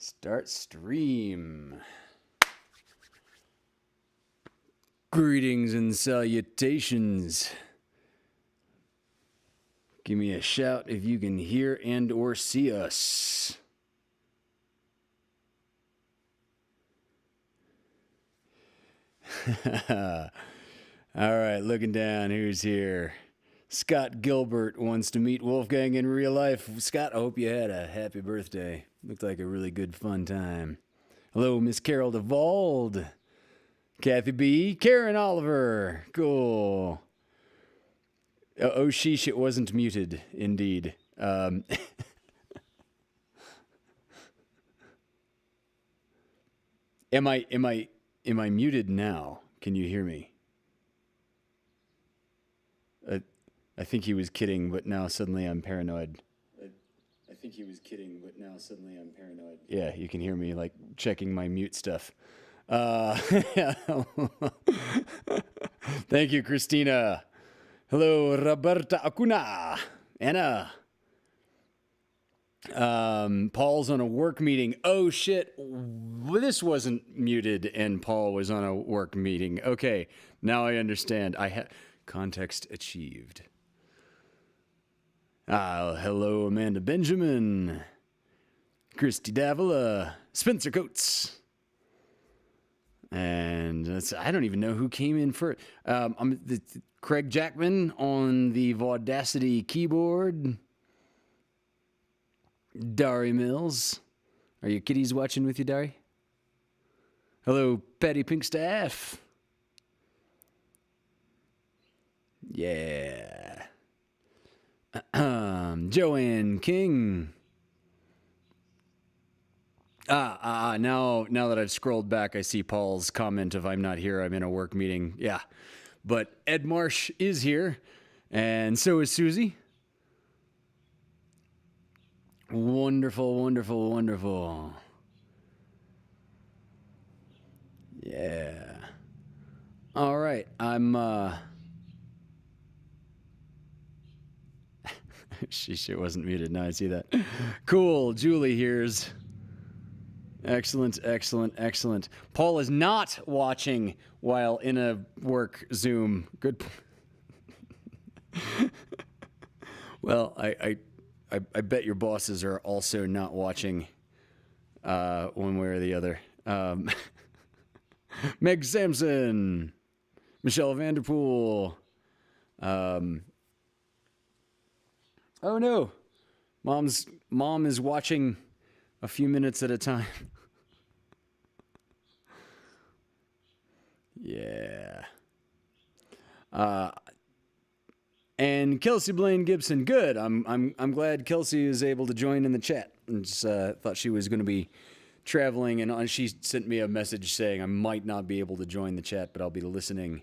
Start stream. Greetings and salutations. Give me a shout if you can hear and or see us. All right, looking down, who's here? Scott Gilbert wants to meet Wolfgang in real life. Scott, I hope you had a happy birthday. Looked like a really good fun time. Hello, Miss Carol DeVald. Kathy B. Karen Oliver. Cool. Oh, sheesh, it wasn't muted, indeed. Am I muted now? Can you hear me? I think he was kidding, but now suddenly I'm paranoid. Yeah, you can hear me like checking my mute stuff. Thank you, Christina. Hello, Roberta Acuna. Anna. Paul's on a work meeting. Oh shit, this wasn't muted and Paul was on a work meeting. Okay, now I understand. Context achieved. Hello, Amanda Benjamin. Christy Davila. Spencer Coates. And I don't even know who came in first. I'm Craig Jackman on the Vaudacity keyboard. Dari Mills. Are your kitties watching with you, Dari? Hello, Patty Pinkstaff. Yeah. Joanne King. Now that I've scrolled back, I see Paul's comment of I'm not here, I'm in a work meeting. Yeah. But Ed Marsh is here, and so is Susie. Wonderful, wonderful, wonderful. Yeah. All right, Shit wasn't muted. Now I see that. Cool. Julie here's. Excellent, excellent, excellent. Paul is not watching while in a work Zoom. Good. Well, I bet your bosses are also not watching one way or the other. Meg Sampson, Michelle Vanderpool. Oh no, mom is watching a few minutes at a time. Yeah. And Kelsey Blaine Gibson, good. I'm glad Kelsey is able to join in the chat. And just, thought she was going to be traveling, and she sent me a message saying I might not be able to join the chat, but I'll be listening.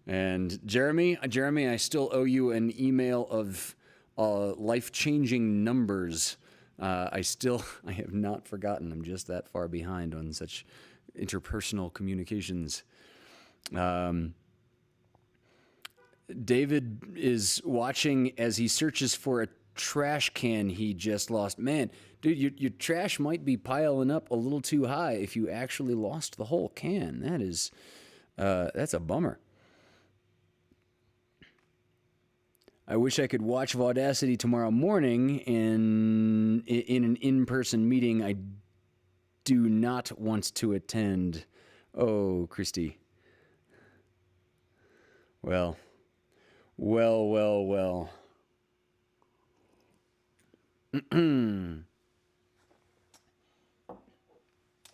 And Jeremy, I still owe you an email of life-changing numbers. I have not forgotten. I'm just that far behind on such interpersonal communications. David is watching as he searches for a trash can he just lost. Man, dude, your trash might be piling up a little too high if you actually lost the whole can. That's a bummer. I wish I could watch Vaudacity tomorrow morning in an in-person meeting I do not want to attend. Oh, Christy. Well.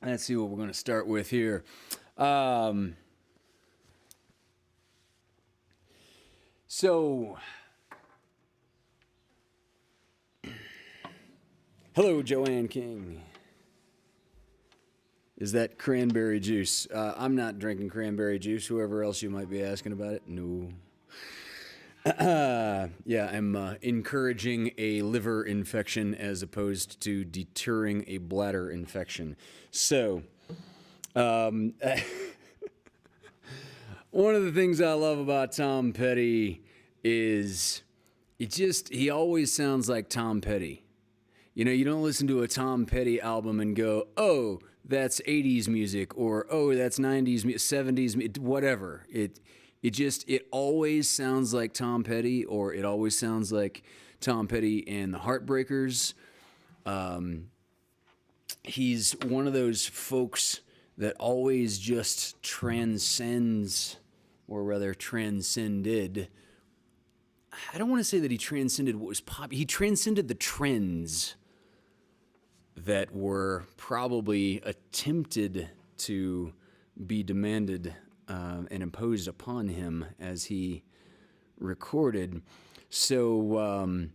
Let's see what we're going to start with here. So, hello, Joanne King. Is that cranberry juice? I'm not drinking cranberry juice. Whoever else you might be asking about it, no. Yeah, I'm encouraging a liver infection as opposed to deterring a bladder infection. So, one of the things I love about Tom Petty is he always sounds like Tom Petty. You know, you don't listen to a Tom Petty album and go, oh, that's 80s music, or oh, that's 90s, 70s, whatever. It always sounds like Tom Petty, or it always sounds like Tom Petty and the Heartbreakers. He's one of those folks that always just transcends, or rather transcended. I don't want to say that he transcended what was pop. He transcended the trends that were probably attempted to be demanded and imposed upon him as he recorded. So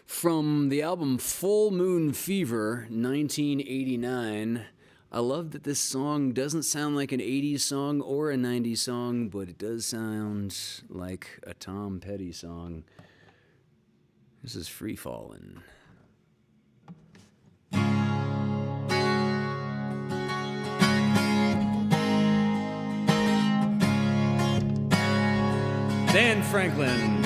from the album Full Moon Fever, 1989, I love that this song doesn't sound like an 80s song or a 90s song, but it does sound like a Tom Petty song. This is Free Fallin'. Dan Franklin.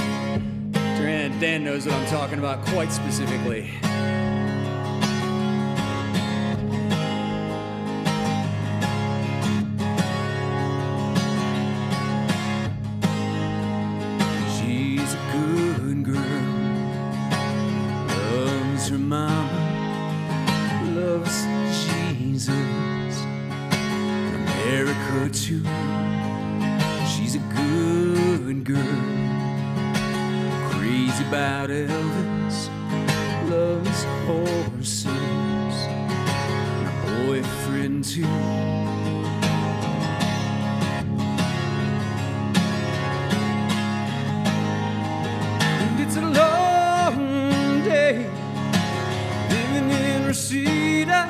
Dan knows what I'm talking about quite specifically. She's a good girl, loves her mama, loves Jesus, America too. She's a good girl, crazy about Elvis, loves horses, and a boyfriend too. And it's a long day living in Reseda.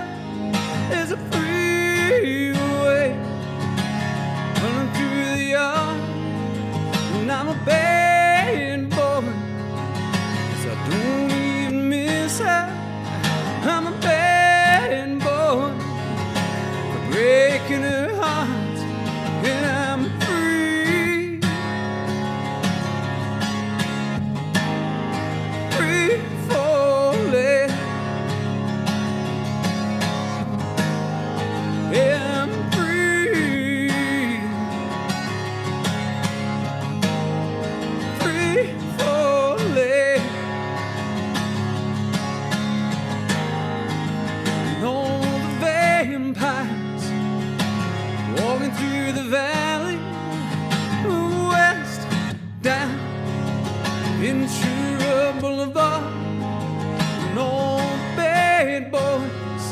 There's a freeway running through the yard, and I'm a bad boy, 'cause I don't even miss her. I'm a bad boy for breaking her heart, and I'm free, free falling. Yeah, I'm free, free falling. And all the vampires walking through the valley, west down Ventura Boulevard, and all the bad boys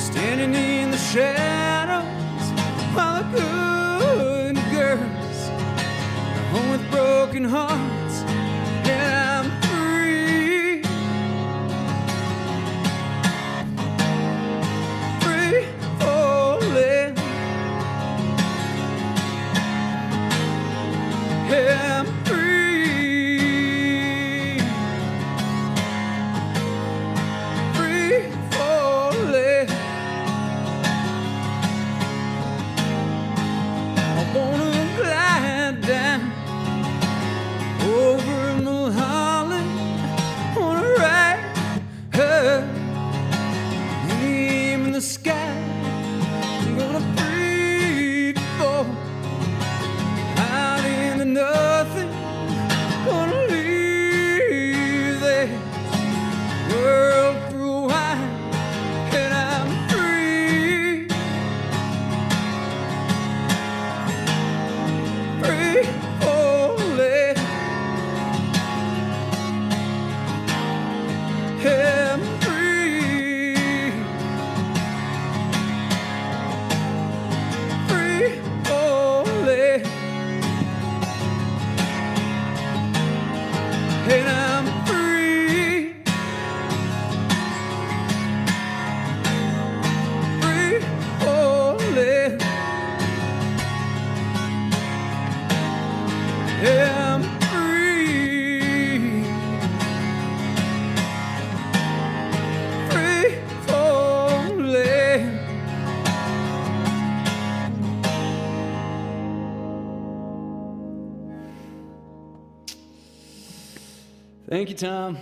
standing in the shadows, while the good girls are home with broken hearts, and I'm free, free falling. Yeah, I'm free, free falling. I wanna glide down over Mulholland, wanna ride her name in the sky. I'm gonna free fall out in the nothing, gonna leave this world for a while, and I'm free, free falling. Yeah, I'm free, free falling. And I'm free, free falling. Yeah, I'm free, free falling. Thank you, Tom.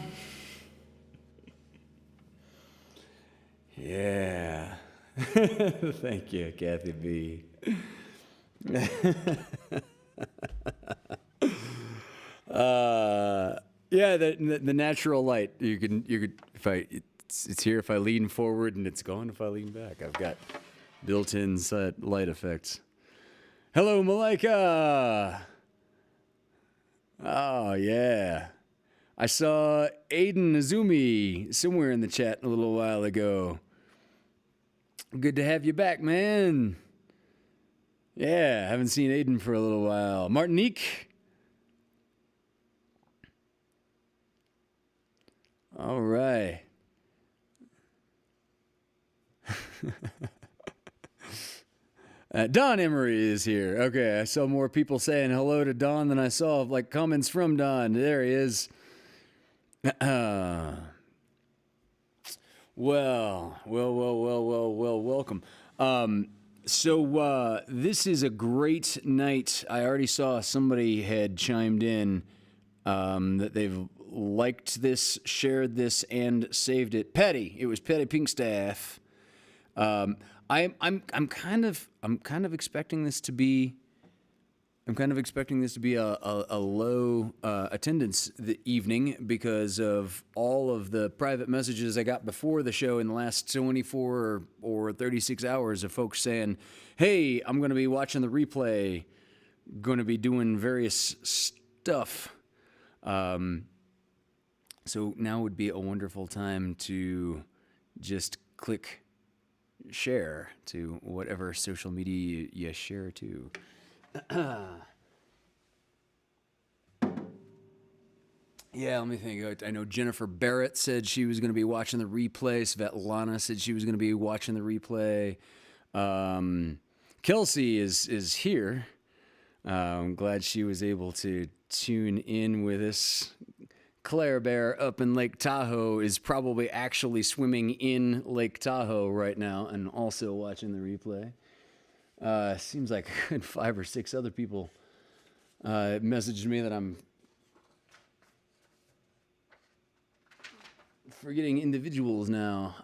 Yeah. Thank you, Kathy B. Yeah, the natural light. You could if it's here if I lean forward, and it's gone if I lean back. I've got built-in light effects. Hello, Malika. Oh yeah, I saw Aiden Azumi somewhere in the chat a little while ago. Good to have you back, man. Yeah, haven't seen Aiden for a little while. Martinique. All right. Don Emery is here. Okay, I saw more people saying hello to Don than I saw comments from Don. There he is. Well, welcome. So this is a great night. I already saw somebody had chimed in that they've liked this, shared this, and saved it. Petty. It was Petty Pinkstaff. I'm kind of expecting this to be. I'm kind of expecting this to be a low attendance the evening because of all of the private messages I got before the show in the last 24 or 36 hours of folks saying, "Hey, I'm going to be watching the replay, going to be doing various stuff." So now would be a wonderful time to just click share to whatever social media you share to. Yeah, let me think. I know Jennifer Barrett said she was going to be watching the replay. Svetlana said she was going to be watching the replay. Kelsey is here. I'm glad she was able to tune in with us. Claire Bear up in Lake Tahoe is probably actually swimming in Lake Tahoe right now and also watching the replay. Seems like a good 5 or 6 other people messaged me that I'm forgetting individuals now.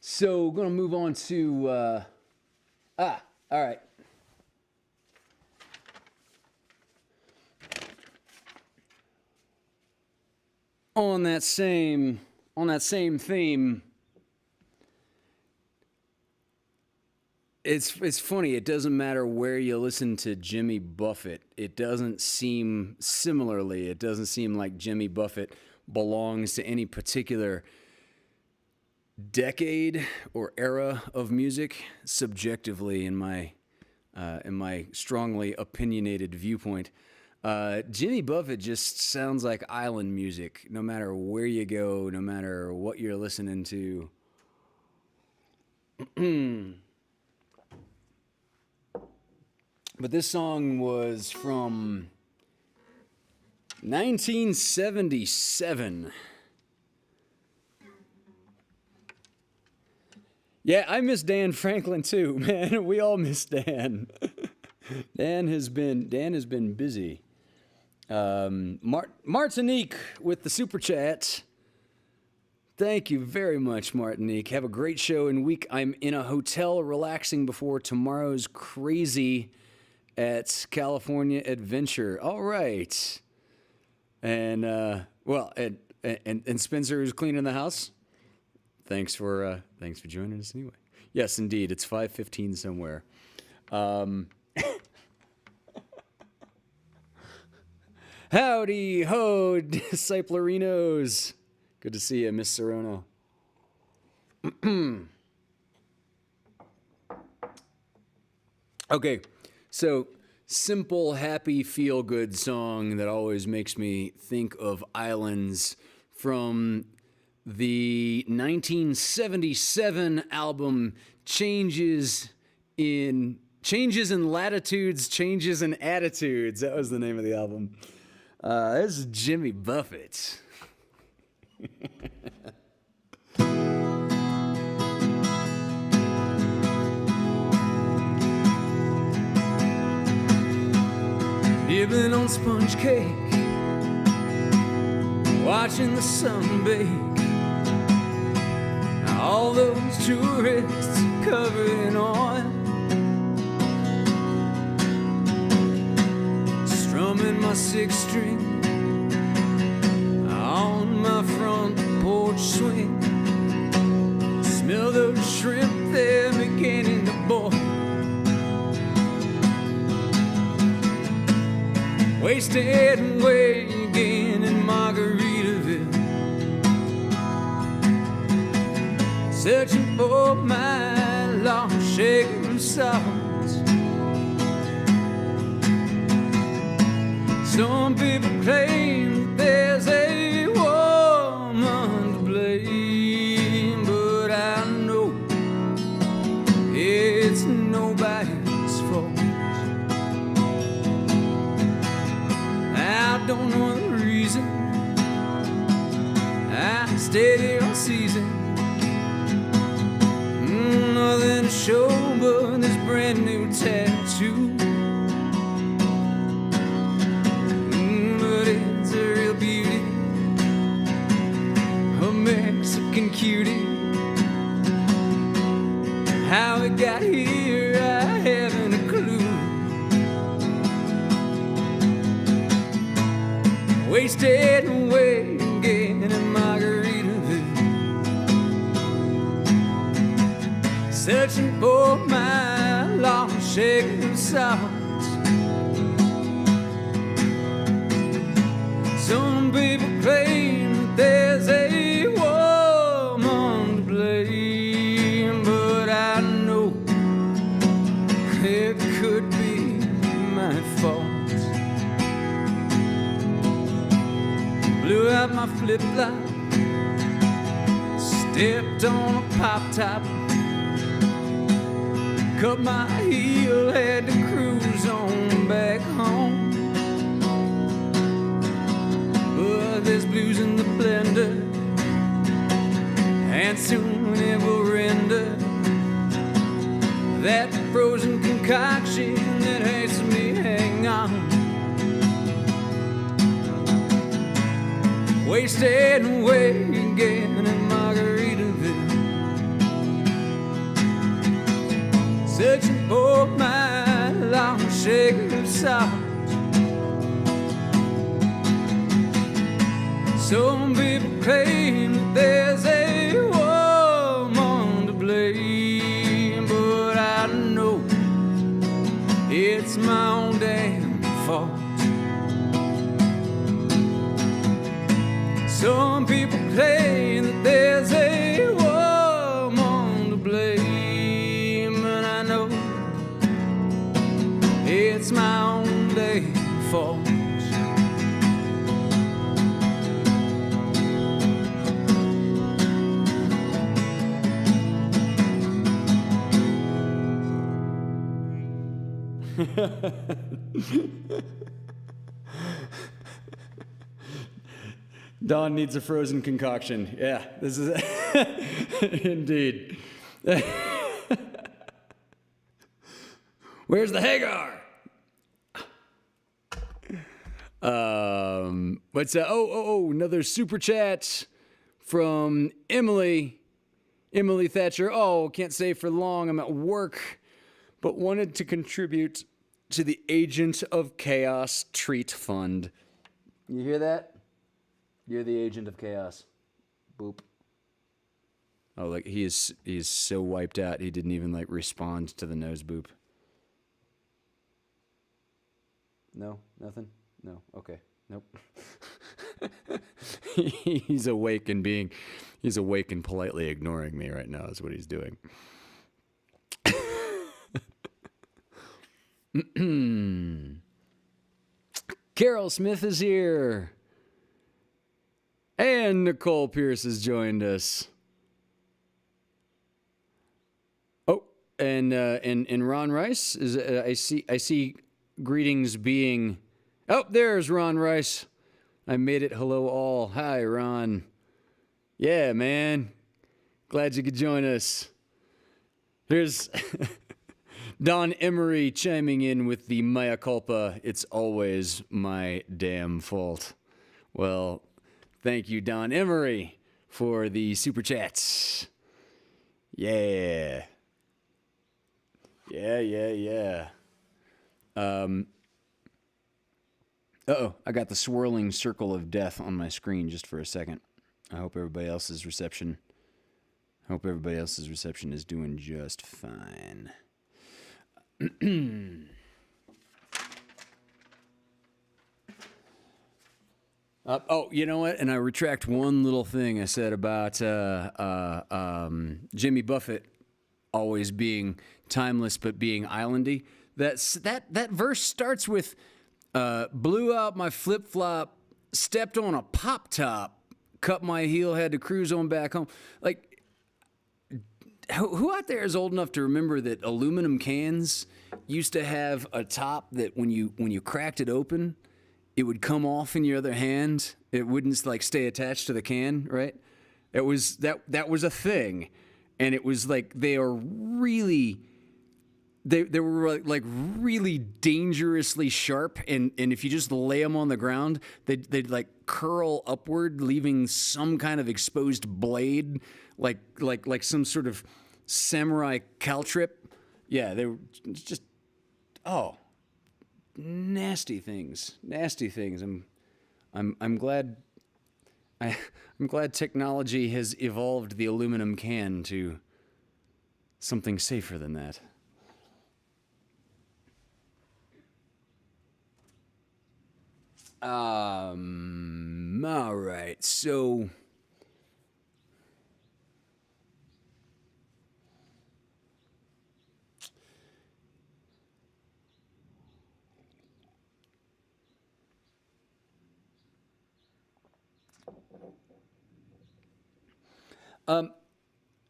So going to move on to all right. On that same theme, it's funny. It doesn't matter where you listen to Jimmy Buffett. It doesn't seem similarly. It doesn't seem like Jimmy Buffett belongs to any particular decade or era of music. Subjectively, in my strongly opinionated viewpoint. Jimmy Buffett just sounds like island music, no matter where you go, no matter what you're listening to. But this song was from 1977. Yeah, I miss Dan Franklin too, man. We all miss Dan. Dan has been busy. Martinique with the super chat. Thank you very much, Martinique. Have a great show and week. I'm in a hotel relaxing before tomorrow's crazy at California Adventure. All right. And and Spencer is cleaning the house. Thanks for joining us anyway. Yes, indeed. It's 5:15 somewhere. Howdy ho, disciplerinos. Good to see you, Miss Serrano. Okay, so simple, happy, feel-good song that always makes me think of islands from the 1977 album Changes in Latitudes, Changes in Attitudes. That was the name of the album. This is Jimmy Buffett. Nibbling on sponge cake, watching the sun bake, all those tourists covered in oil, strumming my sixth string on my front porch swing. Smell those shrimp, they're beginning to boil. Wasted away again in Margaritaville, searching for my lost shaker of salt. Some people claim that there's a woman to blame, but I know it's nobody's fault. I don't know the reason I stayed here all season. Nothing to show but this brand new tattoo. But it's a real beauty, a Mexican cutie. How it got here, I haven't a clue. Wasted away again in Margaritaville, searching for my lost shaker of salt. Some people claim that there's a woman to blame, but I know it could be my fault. Blew out my flip-flop, stepped on a pop-top, cut my heel, had to cruise on back home. But there's blues in the blender, and soon it will render that frozen concoction that hates me hang on. Wasted away again in Margaritaville, searching for my lost shaker of salt. Some people claim that there's a woman to blame, but I know it's my own damn fault. Some people claim that there's a woman to blame, and I know it's my own damn fault. Dawn needs a frozen concoction. Yeah, this is indeed. Where's the Hagar? What's that? Another super chat from Emily Thatcher. Oh, can't stay for long. I'm at work, but wanted to contribute to the Agent of Chaos Treat Fund. You hear that? You're the Agent of Chaos. Boop. Oh, like he's so wiped out he didn't even like respond to the nose boop. No, nothing. No, okay, nope. He's awake and politely ignoring me right now. Is what he's doing. Carol Smith is here. And Nicole Pierce has joined us. Oh, and Ron Rice is. I see greetings being. Oh, there's Ron Rice. I made it. Hello all. Hi, Ron. Yeah, man. Glad you could join us. Here's Don Emery chiming in with the mea culpa. It's always my damn fault. Well, thank you, Don Emery, for the super chats. Yeah. Yeah. Uh-oh, I got the swirling circle of death on my screen just for a second. I hope everybody else's reception is doing just fine. Oh, you know what? And I retract one little thing I said about Jimmy Buffett always being timeless but being islandy. That verse starts with blew out my flip flop, stepped on a pop top, cut my heel, had to cruise on back home. Like, who out there is old enough to remember that aluminum cans used to have a top that when you cracked it open, it would come off in your other hand. It wouldn't like stay attached to the can, right? It was that was a thing, and it was like they were like really dangerously sharp, and if you just lay them on the ground, they'd like curl upward, leaving some kind of exposed blade, like some sort of samurai caltrip. Yeah, they were just nasty things. I'm glad technology has evolved the aluminum can to something safer than that. All right, so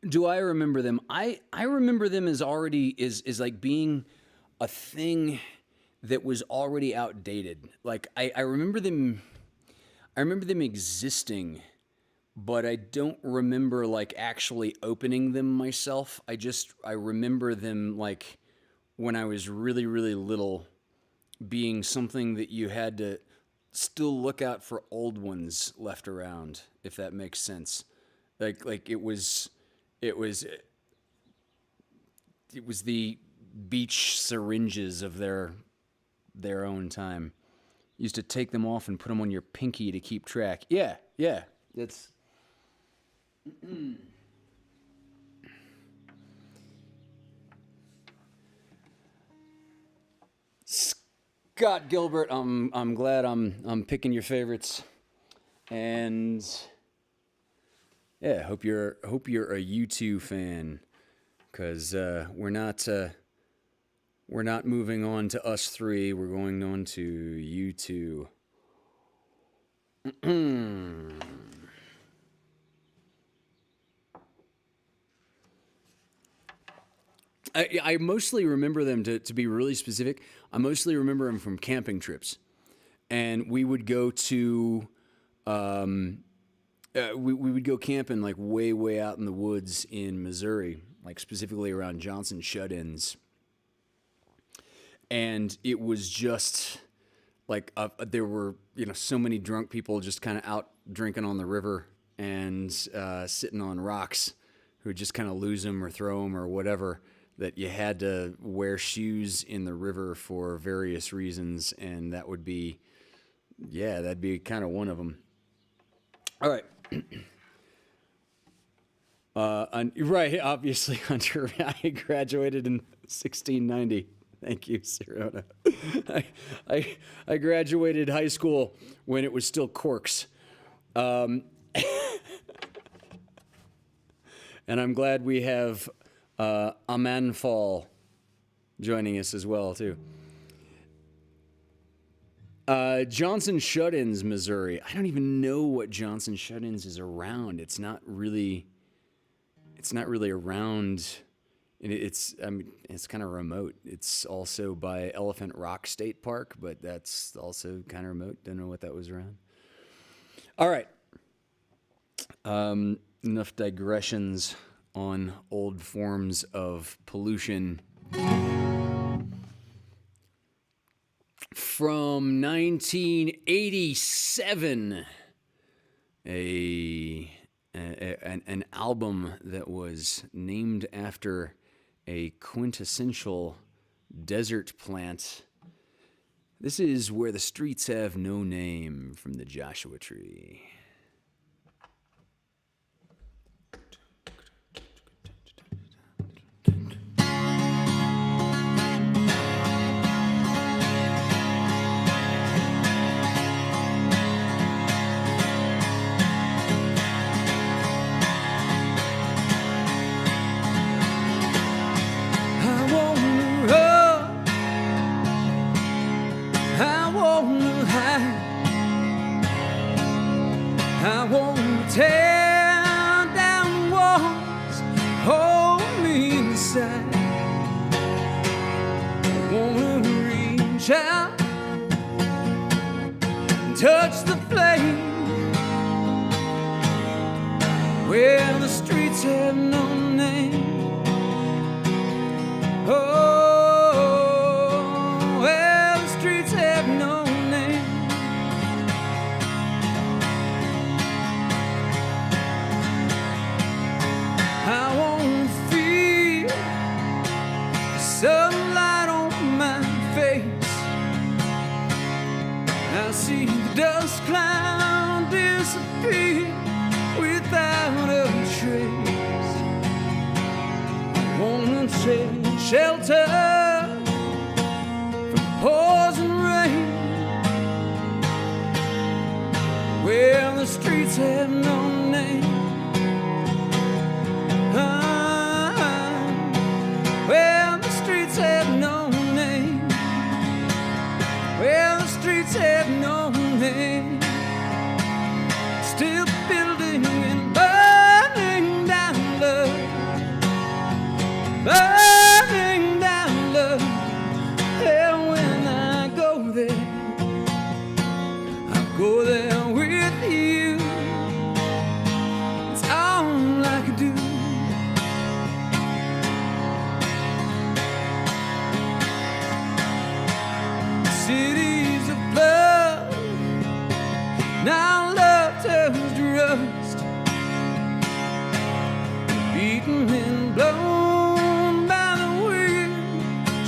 do I remember them? I remember them as already is like being a thing that was already outdated. Like I remember them existing, but I don't remember like actually opening them myself. I remember them like when I was really little being something that you had to still look out for old ones left around, if that makes sense. Like it was the beach syringes of their own time. Used to take them off and put them on your pinky to keep track. Yeah. It's Scott Gilbert. I'm glad I'm picking your favorites, and yeah, hope you're a U2 fan, because we're not moving on to us three. We're going on to U2. I mostly remember them, to be really specific. I mostly remember them from camping trips, and we would go to we would go camping like way out in the woods in Missouri, like specifically around Johnson shut-ins, and it was just like there were so many drunk people just kind of out drinking on the river and sitting on rocks, who would just kind of lose them or throw them or whatever, that you had to wear shoes in the river for various reasons, and that'd be kind of one of them. All right. Right, obviously, Hunter. I graduated in 1690. Thank you, Sirona. I graduated high school when it was still corks. And I'm glad we have Amanfall joining us as well, too. Johnson Shut-ins, Missouri. I don't even know what Johnson Shut-ins is around. It's not really around. It's kind of remote. It's also by Elephant Rock State Park, but that's also kind of remote. Don't know what that was around. All right. Enough digressions on old forms of pollution. From 1987, an an album that was named after a quintessential desert plant. This is Where the Streets Have No Name from the Joshua Tree. I won't tear down walls, hold me inside. I wanna reach out and touch the flame where the streets have no name. Oh, where the streets have no name. I won't feel the sunlight on my face. I see the dust cloud disappear without a trace. I wanna take shelter from poison rain where the streets have no name. Well, the streets have no name. Well, the streets have no name. Still building and burning down love. Burning down love. And when I go there, I go there with you. It's all I can do. Cities of blood, now love turns to rust, beaten and blown by the wind,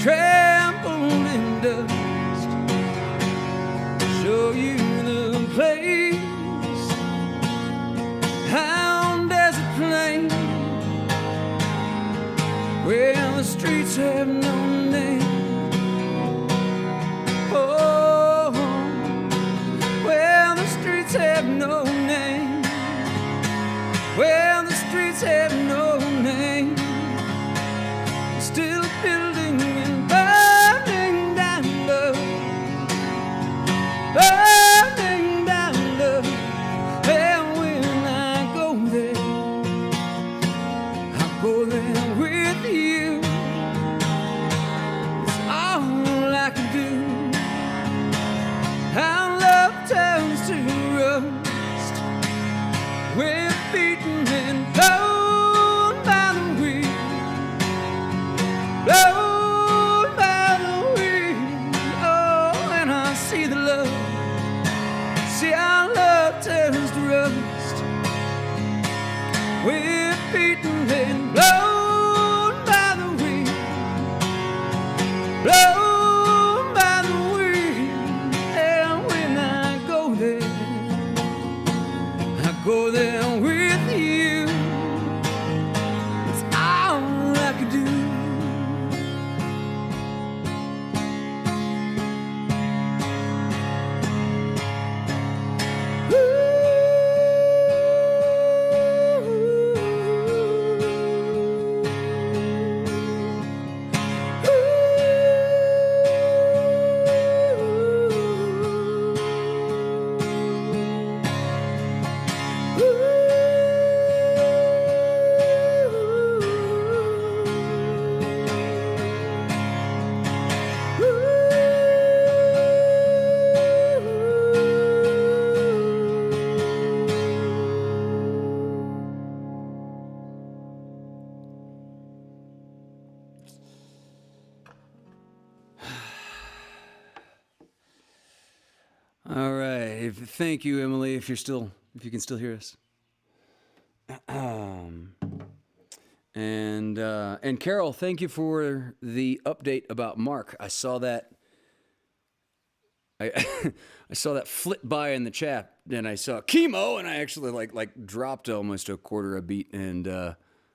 trampled in dust. Show you the place, on desert plain, where the streets have no name. Oh, well, the streets have no name. Well, the streets have no name. Still building and burning down love. Burning down love. And when I go there, I'll go there with you. It's all I can do. How love turns to rust. We're beaten and blown by the wind. Blown by the wind. Oh, and I see the love. See how love turns to rust. We're beaten and blown by the wind. Blown by the wind. And when I go there, I go there with you. It's all I can do. All right. Thank you, Emily, if you can still hear us. And Carol, thank you for the update about Mark. I saw that. I saw that flit by in the chat, and I saw chemo, and I actually like dropped almost a quarter a beat. And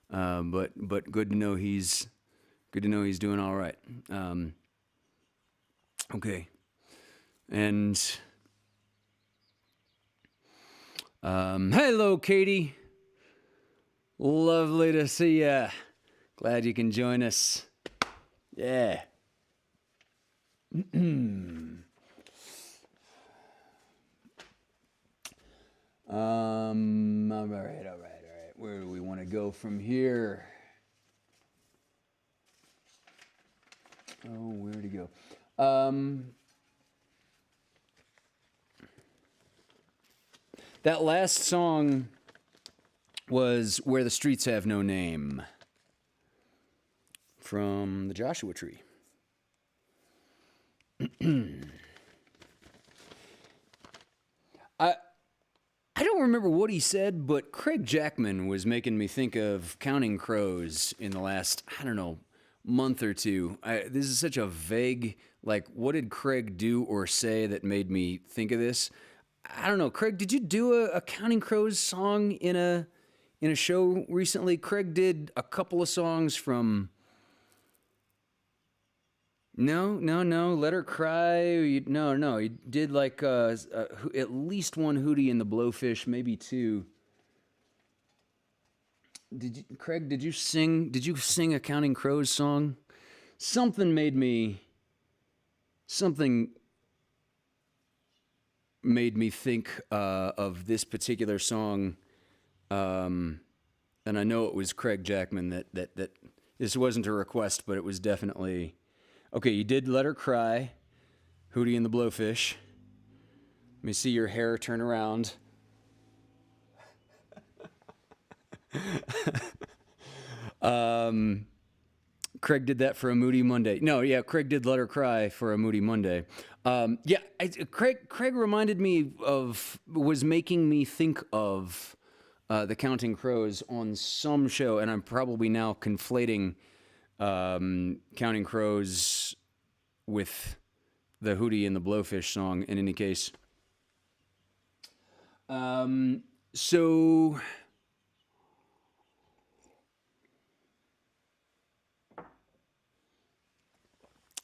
but good to know he's doing all right. Okay, and hello, Katie. Lovely to see ya. Glad you can join us. Yeah. All right. Where do we want to go from here? Oh, where to go? That last song was Where the Streets Have No Name from the Joshua Tree. I don't remember what he said, but Craig Jackman was making me think of Counting Crows in the last, I don't know, month or two. This is such a vague, like, what did Craig do or say that made me think of this? I don't know. Craig, did you do a Counting Crows song in a show recently? Craig did a couple of songs from... No. Let Her Cry. No. He did like at least one Hootie and the Blowfish, maybe two. Craig? Did you sing a Counting Crows song? Something made me think of this particular song, and I know it was Craig Jackman that this wasn't a request, but it was definitely. Okay, you did Let Her Cry, Hootie and the Blowfish. Let me see your hair turn around. Craig did that for a Moody Monday. No, yeah, Craig did Let Her Cry for a Moody Monday. Craig reminded me was making me think of the Counting Crows on some show, and I'm probably now conflating Counting Crows with the Hootie and the Blowfish song. In any case, so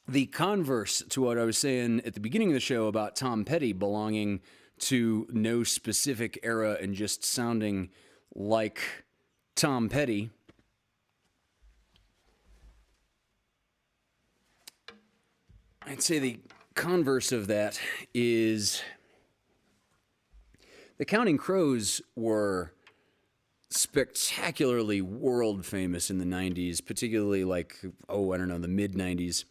the converse to what I was saying at the beginning of the show about Tom Petty belonging to no specific era and just sounding like Tom Petty. I'd say the converse of that is the Counting Crows were spectacularly world famous in the 90s, particularly the mid 90s.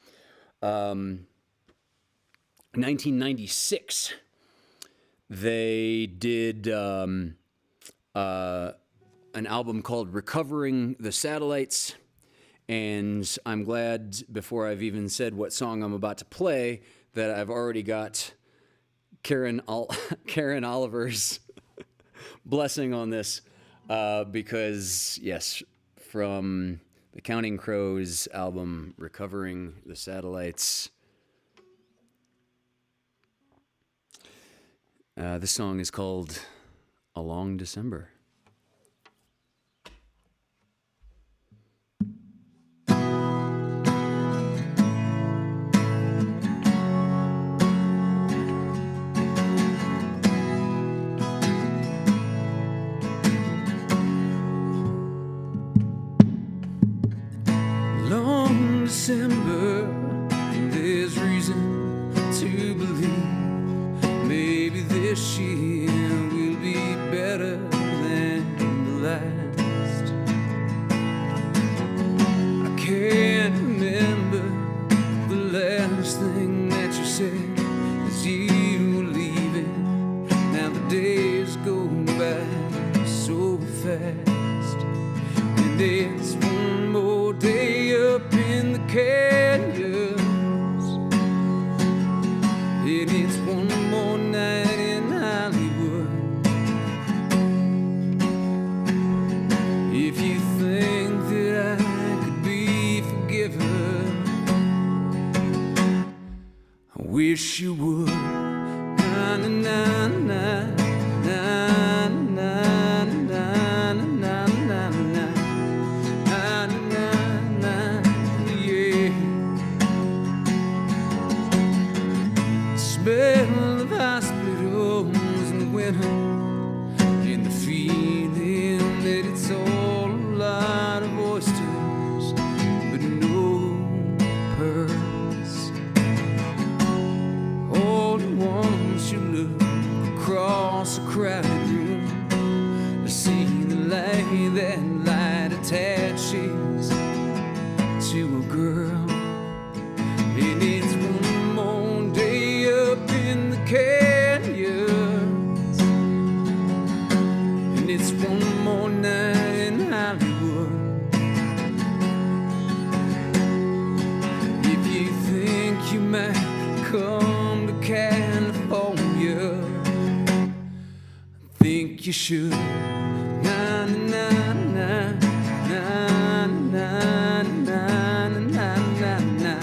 1996, they did an album called Recovering the Satellites. And I'm glad, before I've even said what song I'm about to play, that I've already got Karen Oliver's blessing on this, because, yes, from the Counting Crows album, Recovering the Satellites, this song is called A Long December. December, there's reason to believe maybe this year will be better than the last. I can't remember the last thing that you said as you were leaving. Now the days go by so fast, and there's one more day up in the canyons, and it's one more night in Hollywood. wish you would. Na na na na na na na na na na. Smell of hospitals in winter, and the feeling that it's all a lot of oysters, but no pearls. All at once you look across a crowded room to see the light that light attaches to a girl. And it's one more day up in the canyons, and it's one more night in Hollywood. If you think you might come to California, I think you should. Na na na na na na na na na na.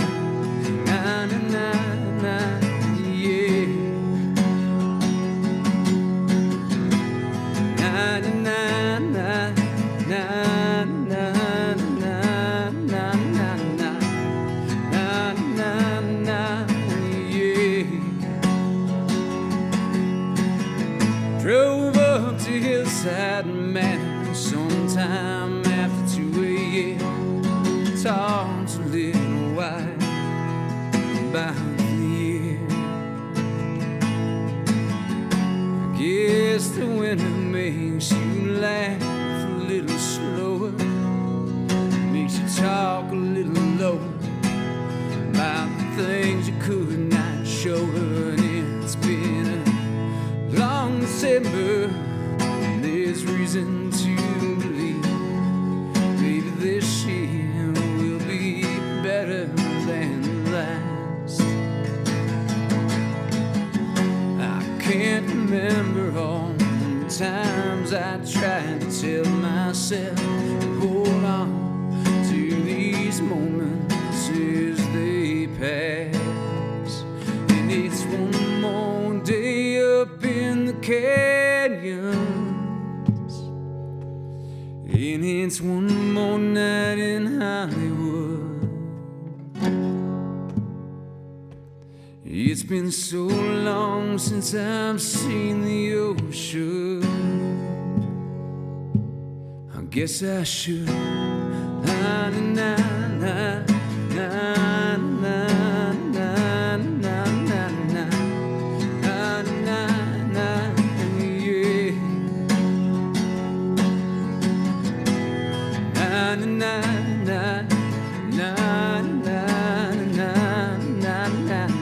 Drove up to Hillside Manor sometime after 2 a.m. Talked a little while about the year. I guess the winter makes you laugh a little slower, makes you talk a little lower about the things you could not show her. And it's been a long December, and there's reason to believe maybe this year will be better than the last. I can't remember all the times I tried to tell myself, hold on to these moments as they pass. And it's one more day up in the canyons, and it's one more night in Hollywood. It's been so long since I've seen the ocean, I guess I should. Na na na na na na na na na na na, yeah. Na na na na na na na na na.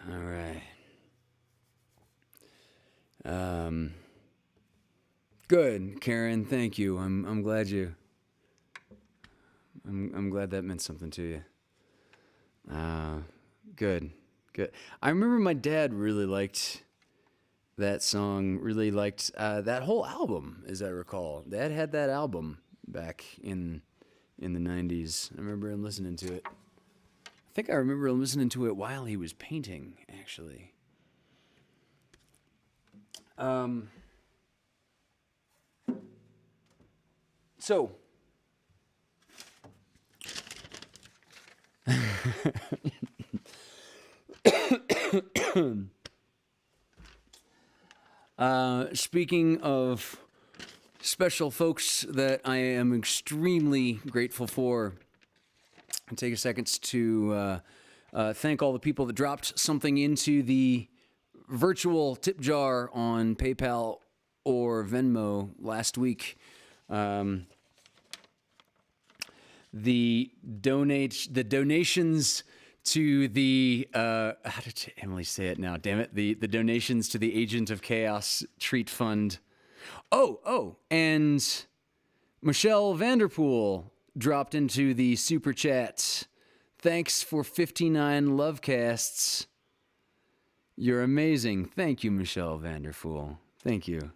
All right. Good, Karen. Thank you. I'm glad you. I'm glad that meant something to you. Good. I remember my dad really liked that song. Really liked that whole album, as I recall. Dad had that album back in the 90s. I remember him listening to it. I think I remember him listening to it while he was painting, actually. So, speaking of special folks that I am extremely grateful for. And take a second to thank all the people that dropped something into the virtual tip jar on PayPal or Venmo last week. The donations to the how did Emily say it now? Damn it! The donations to the Agent of Chaos Treat Fund. Oh, and Michelle Vanderpool dropped into the super chat. Thanks for 59 LoveCasts. You're amazing. Thank you, Michelle Vanderpool. Thank you.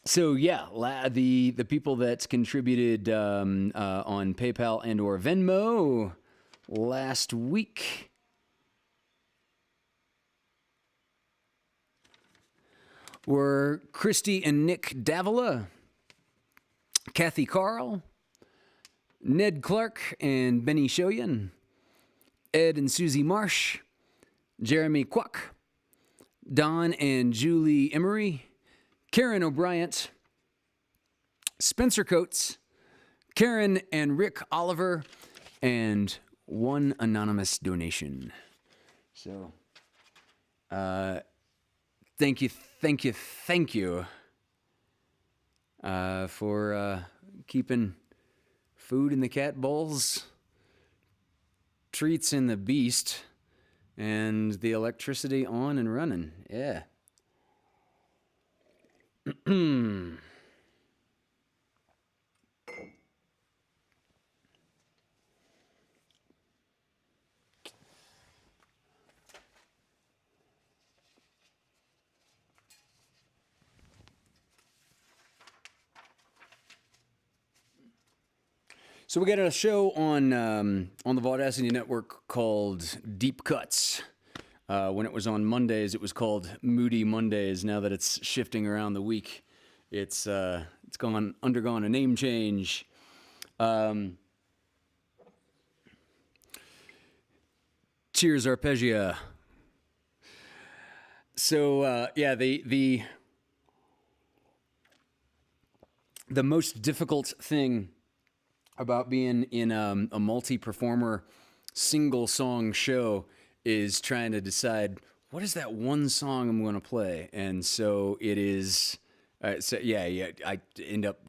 So yeah, the people that contributed on PayPal and or Venmo last week were Christy and Nick Davila, Kathy Carl, Ned Clark and Benny Shoyan, Ed and Susie Marsh, Jeremy Kwok, Don and Julie Emery, Karen O'Brien, Spencer Coates, Karen and Rick Oliver, and one anonymous donation. So, thank you for keeping food in the cat bowls, treats in the beast, and the electricity on and running. Yeah. So we got a show on the Vaudacity Network called Deep Cuts. When it was on Mondays, it was called Moody Mondays. Now that it's shifting around the week, it's undergone a name change. Cheers, Arpegia. So yeah, the most difficult thing about being in a multi-performer single song show is trying to decide what is that one song I'm going to play. And so it is, I end up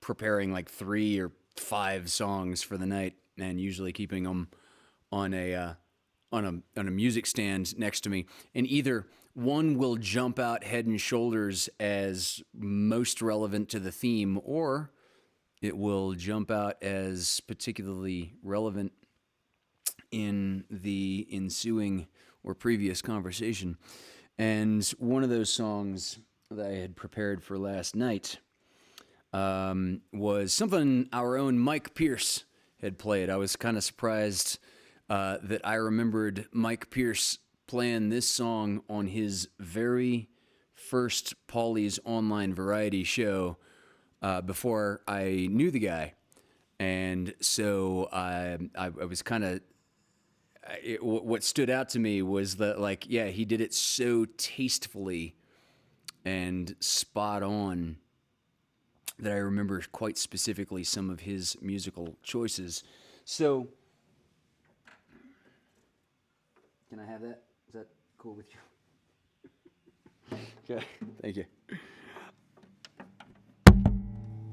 preparing like 3 or 5 songs for the night, and usually keeping them on a music stand next to me. And either one will jump out head and shoulders as most relevant to the theme, or it will jump out as particularly relevant in the ensuing or previous conversation. And one of those songs that I had prepared for last night was something our own Mike Pierce had played. I was kind of surprised that I remembered Mike Pierce playing this song on his very first Paulie's online variety show before I knew the guy. And so I was kind of, what stood out to me was that, like, yeah, he did it so tastefully and spot on that I remember quite specifically some of his musical choices. So, can I have that? Is that cool with you? Okay, thank you.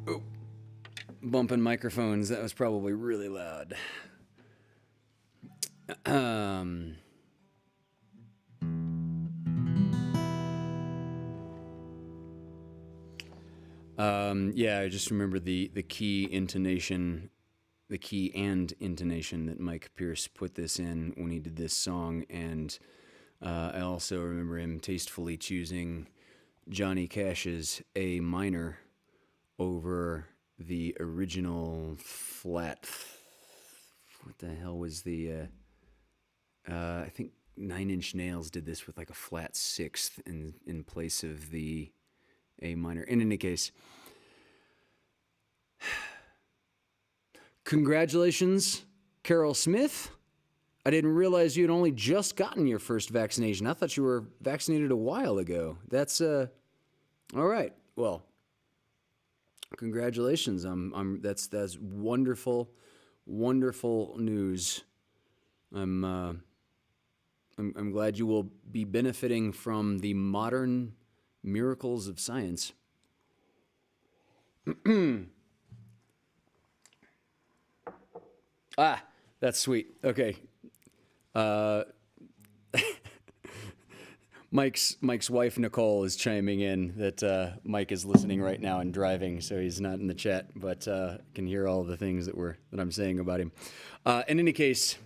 Oh, bumping microphones. That was probably really loud. Yeah, I just remember the key intonation, the key and intonation that Mike Pierce put this in when he did this song, and I also remember him tastefully choosing Johnny Cash's A minor over the original flat. What the hell was the? I think Nine Inch Nails did this with like a flat sixth in place of the A minor. In any case, congratulations, Carol Smith, I didn't realize you had only just gotten your first vaccination. I thought you were vaccinated a while ago. That's all right. Well, congratulations. That's wonderful, wonderful news. I'm glad you will be benefiting from the modern miracles of science. That's sweet. Okay. Mike's wife Nicole is chiming in that Mike is listening right now and driving, so he's not in the chat, but can hear all the things that I'm saying about him. In any case,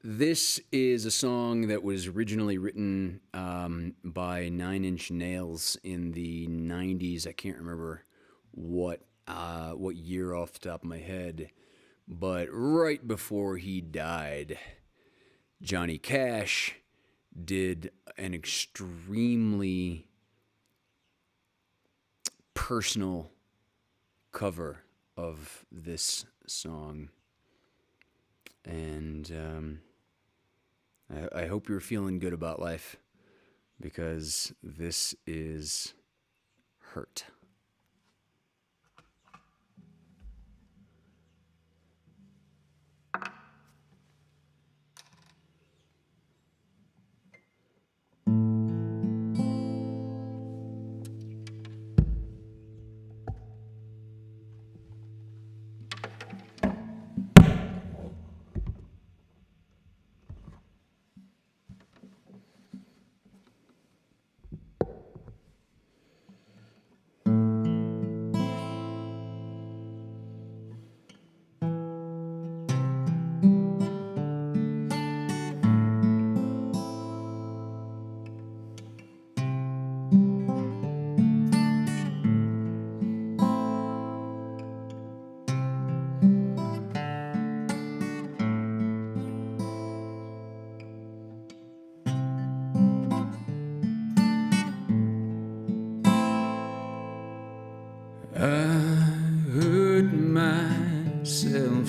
this is a song that was originally written by 9 Inch Nails in the 90s. I can't remember what year off the top of my head, but right before he died, Johnny Cash did an extremely personal cover of this song. And I hope you're feeling good about life, because this is Hurt.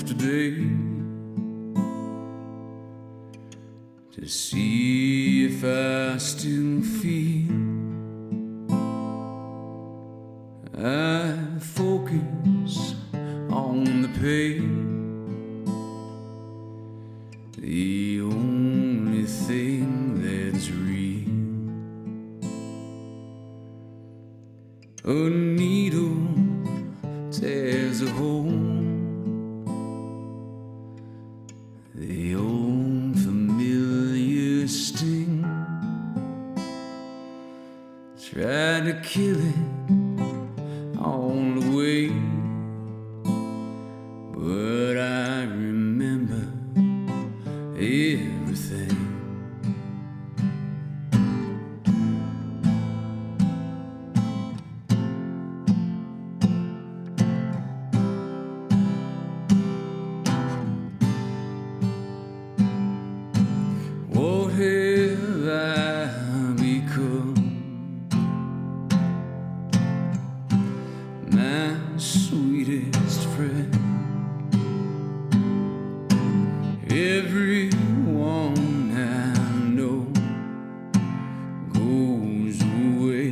Today to see if I still feel. I focus on the pain, the only thing that's real. A needle tears a hole, the old familiar sting. Try to kill it all the way, but I remember everything. What have I become? My sweetest friend. Everyone I know goes away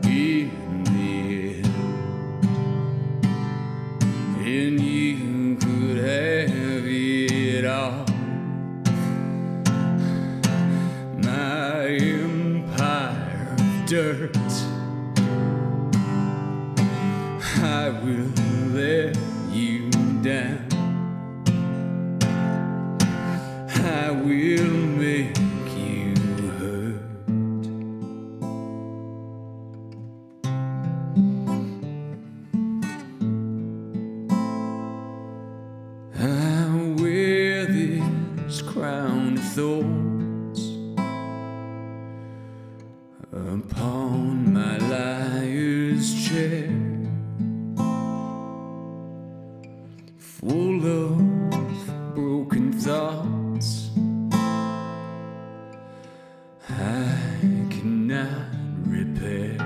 in the end, and you could have it all. My empire of dirt, I will let you down. I will make you hurt. I wear this crown of thorns upon my liar's chair, full of broken thoughts I cannot repair.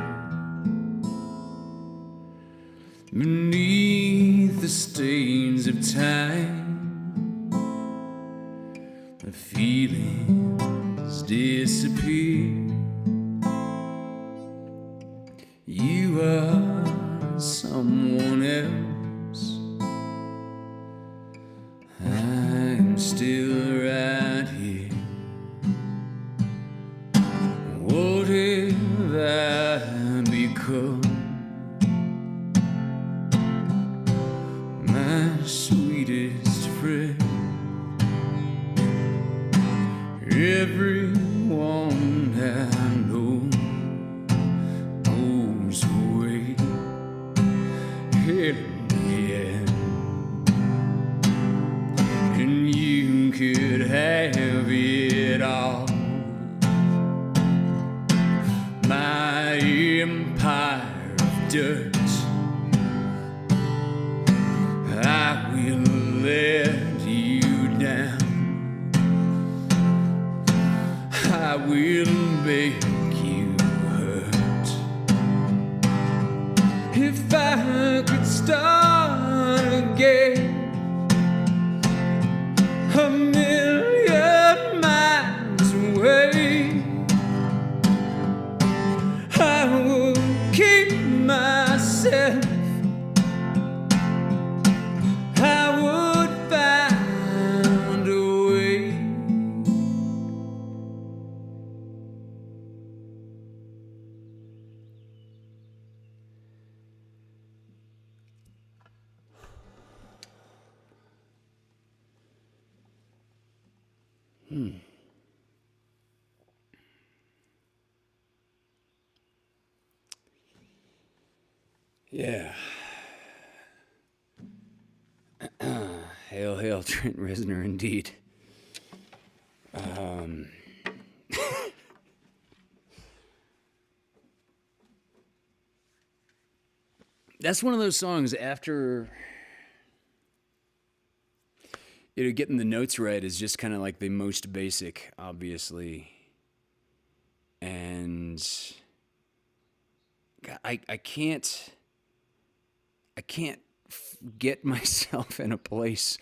Beneath the stains of time, the feelings disappear. You are someone else. I'm still right here. What have I become? My sweetest friend. Everyone I know goes away in the end, and you could have it all. My empire of dirt, I will let you down. I will make you hurt. If I could start again, a million miles away, I would keep myself. I would find a way. Yeah. Hail, hail, Trent Reznor, indeed. That's one of those songs after, getting the notes right is just kind of like the most basic, obviously. And God, I can't get myself in a place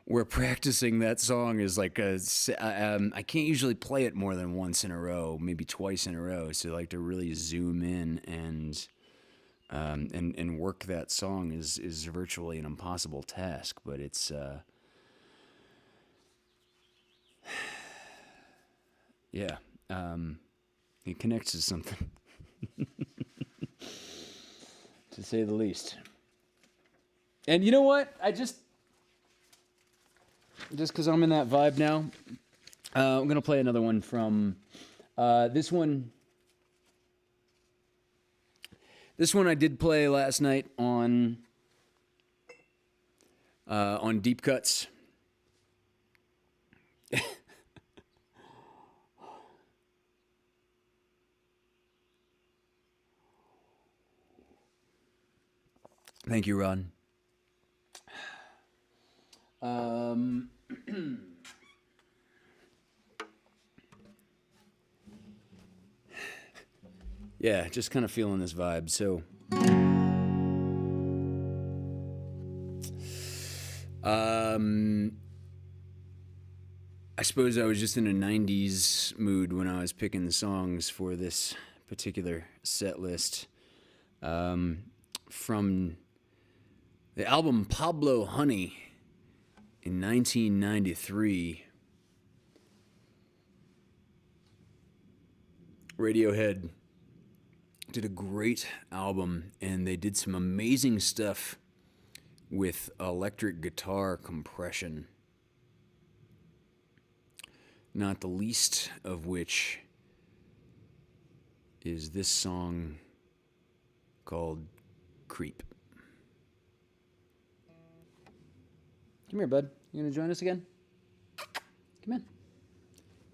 where practicing that song is like I can't usually play it more than once in a row, maybe twice in a row. So like to really zoom in and work that song is virtually an impossible task. But it's yeah, it connects to something, to say the least. And you know what? Just because I'm in that vibe now, I'm going to play another one from this one. This one I did play last night on Deep Cuts. Thank you, Ron. Yeah, just kind of feeling this vibe. So, I suppose I was just in a 90s mood when I was picking the songs for this particular set list. From the album Pablo Honey in 1993, Radiohead did a great album, and they did some amazing stuff with electric guitar compression, not the least of which is this song called Creep. Come here, bud. You gonna join us again? Come in.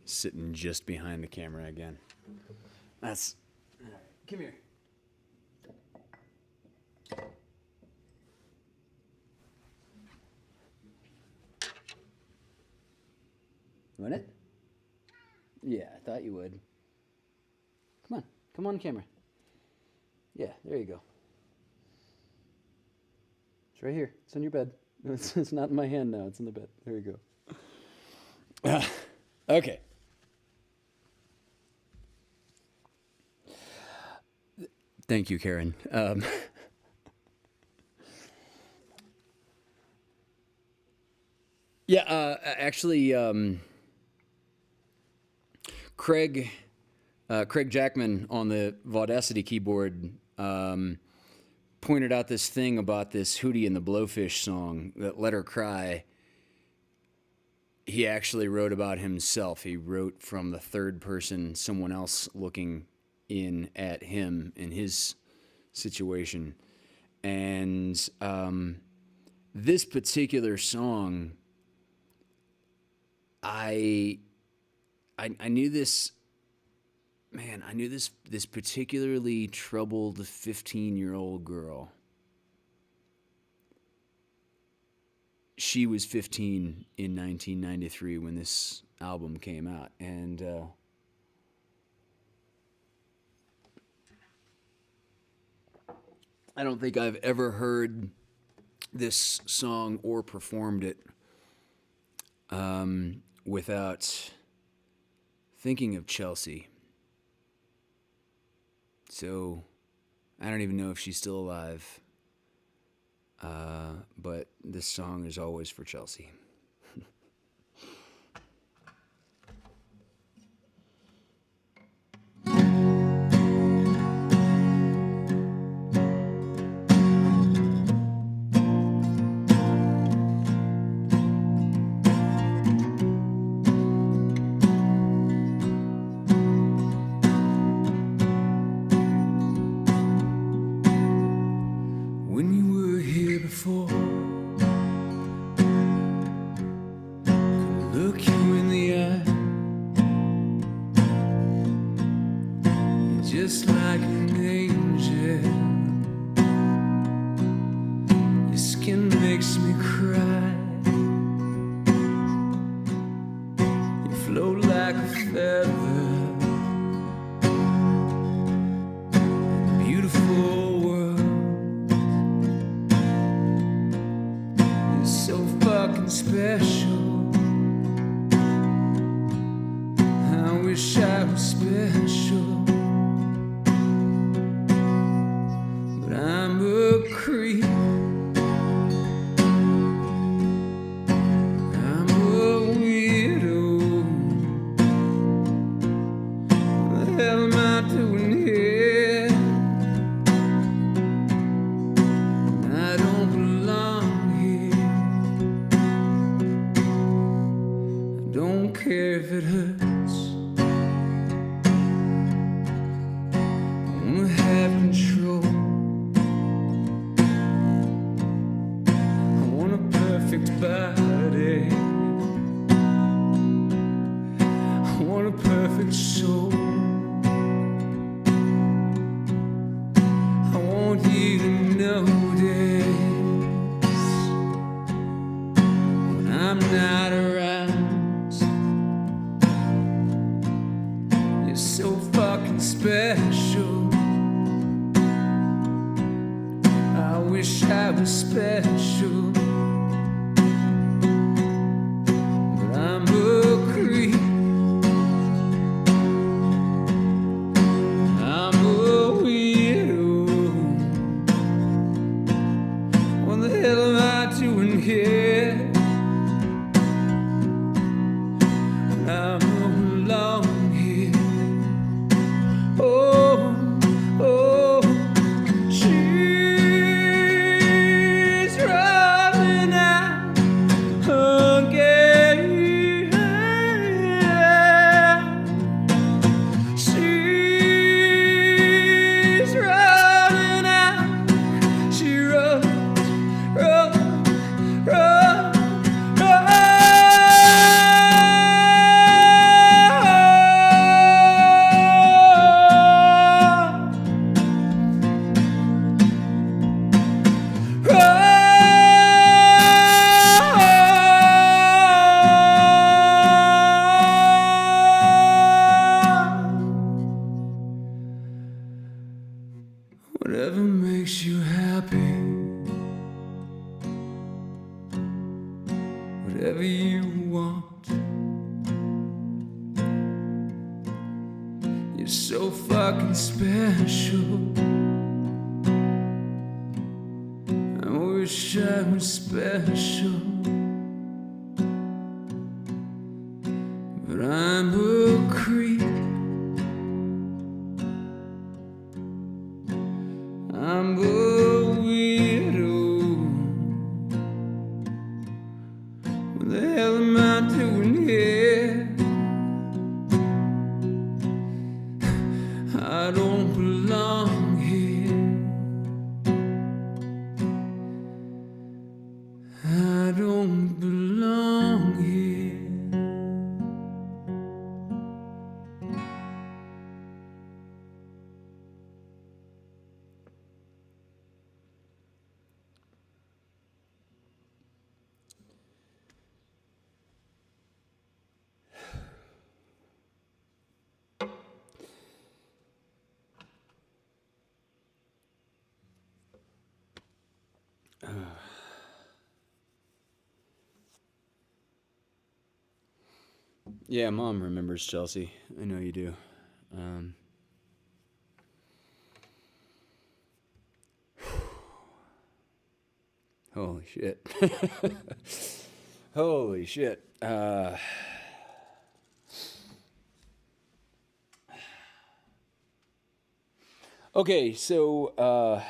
Sitting just behind the camera again. That's... Come here. Want it? Yeah, I thought you would. Come on. Come on camera. Yeah, there you go. It's right here. It's on your bed. It's not in my hand now. It's in the bed. There you go. Okay. Thank you, Karen. Actually, Craig Jackman on the Vaudacity keyboard pointed out this thing about this Hootie and the Blowfish song, that Let Her Cry. He actually wrote about himself. He wrote from the third person, someone else looking in at him in his situation. And this particular song, I knew this, man, I knew this particularly troubled 15-year-old girl. She was 15 in 1993 when this album came out, and I don't think I've ever heard this song or performed it without thinking of Chelsea. So I don't even know if she's still alive. But this song is always for Chelsea. When you were here before, could look you in the eye, you're just like an angel. Your skin makes me cry. You float like a feather, beautiful world. So fucking special. I wish I was special, but I'm a creep. I'm a weirdo. What the hell am I doing here? I don't belong. Don't care if it hurts. I wanna have control. I want a perfect body. I want a perfect soul. I want you to notice when I'm not around. So fucking special. I wish I was special, but I'm a creep. I'm a weirdo. What the hell am I doing here? I don't belong here. Oh, she's You're so fucking special. I wish I was special, but I'm a creep. I'm a weirdo. What the hell am I doing here? I don't belong here. I don't belong here. Yeah, Mom remembers Chelsea. I know you do. Holy shit. Holy shit. Okay, so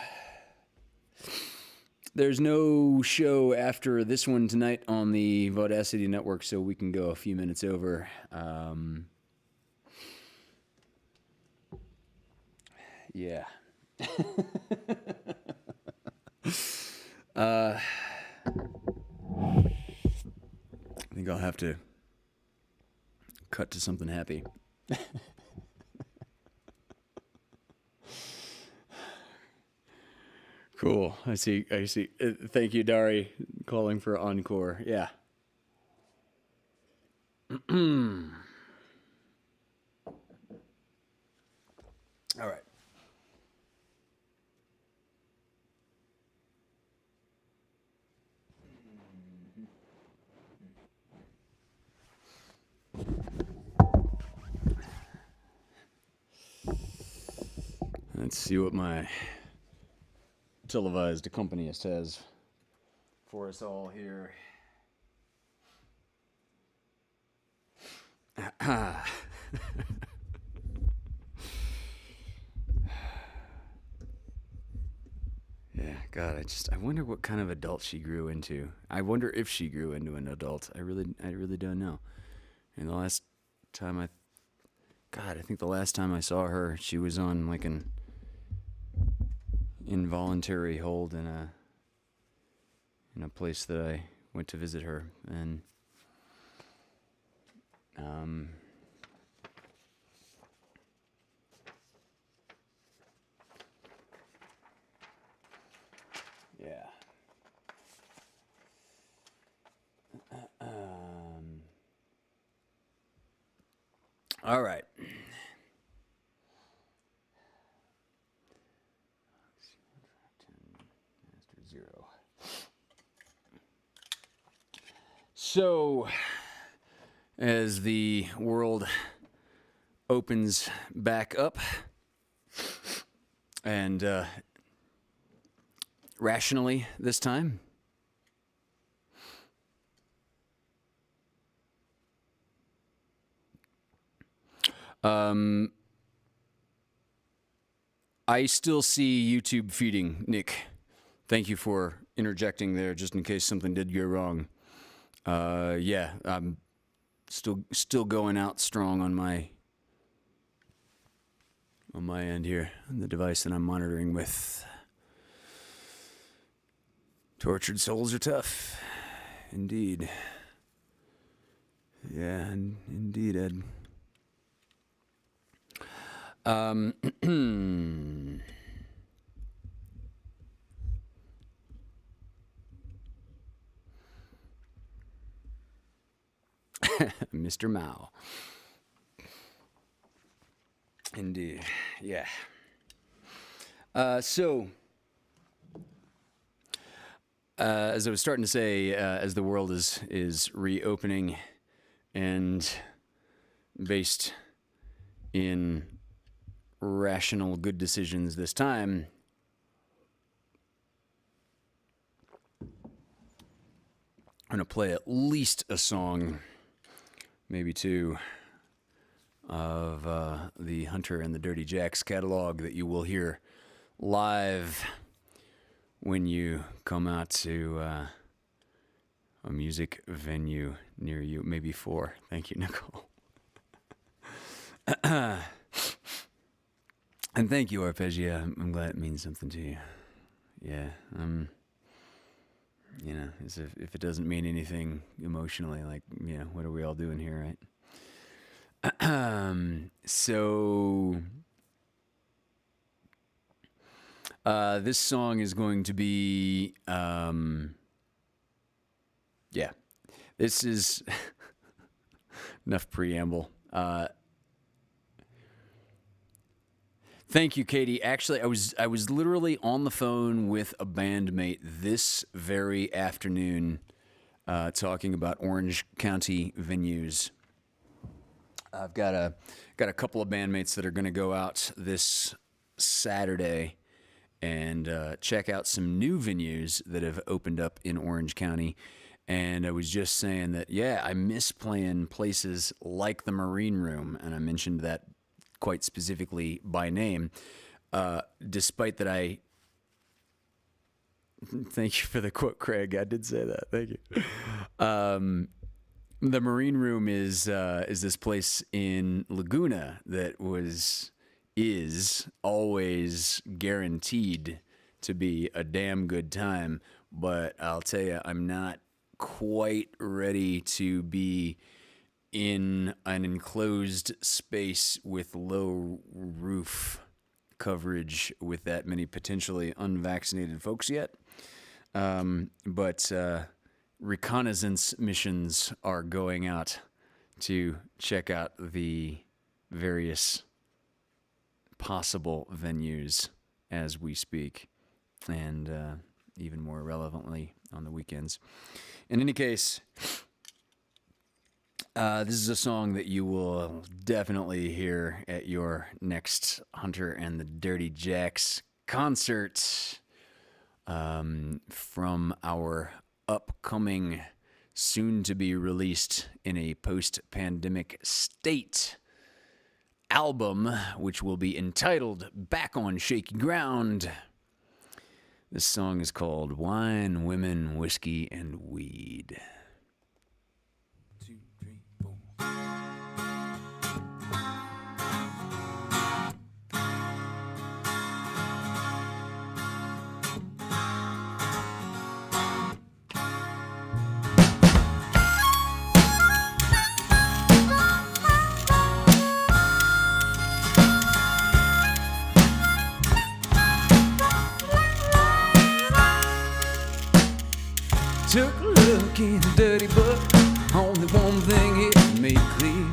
there's no show after this one tonight on the Vaudacity network, so we can go a few minutes over. Yeah. I think I'll have to cut to something happy. Cool. I see. Thank you, Dari, calling for encore. Yeah. All right. Let's see what my televised accompanist has for us all here. Yeah, God, I wonder what kind of adult she grew into. I wonder if she grew into an adult. I really don't know. And the last time I think the last time I saw her, she was on like an involuntary hold in a place that I went to visit her, and yeah. All right. Zero. So, as the world opens back up and rationally this time, I still see YouTube feeding. Nick, thank you for interjecting there, just in case something did go wrong. Yeah, I'm still going out strong on my end here, on the device that I'm monitoring with. Tortured souls are tough, indeed. Yeah, indeed, Ed. Mr. Mao. Indeed, yeah. So, as I was starting to say, as the world is reopening and based in rational, good decisions this time. I'm going to play at least a song, maybe two, of the Hunter and the Dirty Jacks catalog that you will hear live when you come out to a music venue near you. Maybe four. Thank you, Nicole. And thank you, Arpeggio. I'm glad it means something to you. Yeah, you know, as if it doesn't mean anything emotionally, like, you know, what are we all doing here, right? So, this song is going to be, yeah, this is enough preamble. Thank you, Katie. Actually, I was literally on the phone with a bandmate this very afternoon, talking about Orange County venues. I've got a couple of bandmates that are going to go out this Saturday and check out some new venues that have opened up in Orange County. And I was just saying that, yeah, I miss playing places like the Marine Room, and I mentioned that quite specifically by name, despite that I... Thank you for the quote, Craig. I did say that. Thank you. The Marine Room is this place in Laguna that is always guaranteed to be a damn good time. But I'll tell you, I'm not quite ready to be in an enclosed space with low roof coverage with that many potentially unvaccinated folks yet. But reconnaissance missions are going out to check out the various possible venues as we speak, and even more relevantly on the weekends. In any case, this is a song that you will definitely hear at your next Hunter and the Dirty Jacks concert, from our upcoming, soon-to-be-released in a post-pandemic state album, which will be entitled Back on Shaky Ground. This song is called Wine, Women, Whiskey, and Weed. Took a look in the dirty book, only one thing it made clear.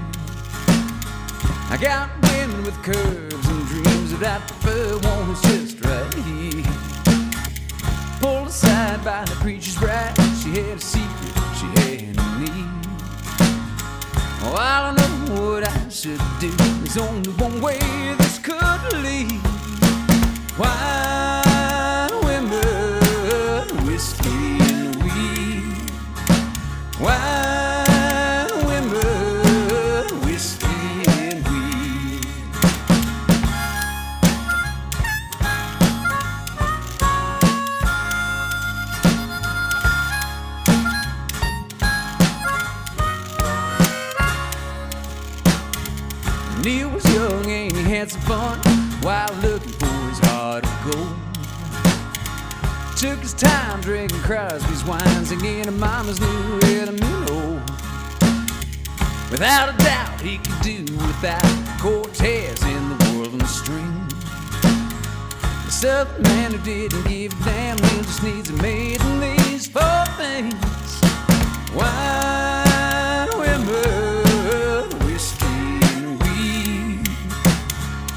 I got women with curves and dreams that I prefer, one who's just right here. Pulled aside by the preacher's bride, she had a secret she had a need. Oh, I don't know what I should do, there's only one way this could lead. Wine, women, whiskey, wine, women, whiskey, and weed. Neil was young and he had some fun while looking for his heart of gold. Took his time drinking Crosby's wine, singing a mama's new Milo. Without a doubt, he could do without Cortez in the world on the string. The southern man who didn't give a damn, he just needs a maid in these four things: wine, women, whiskey, and weed.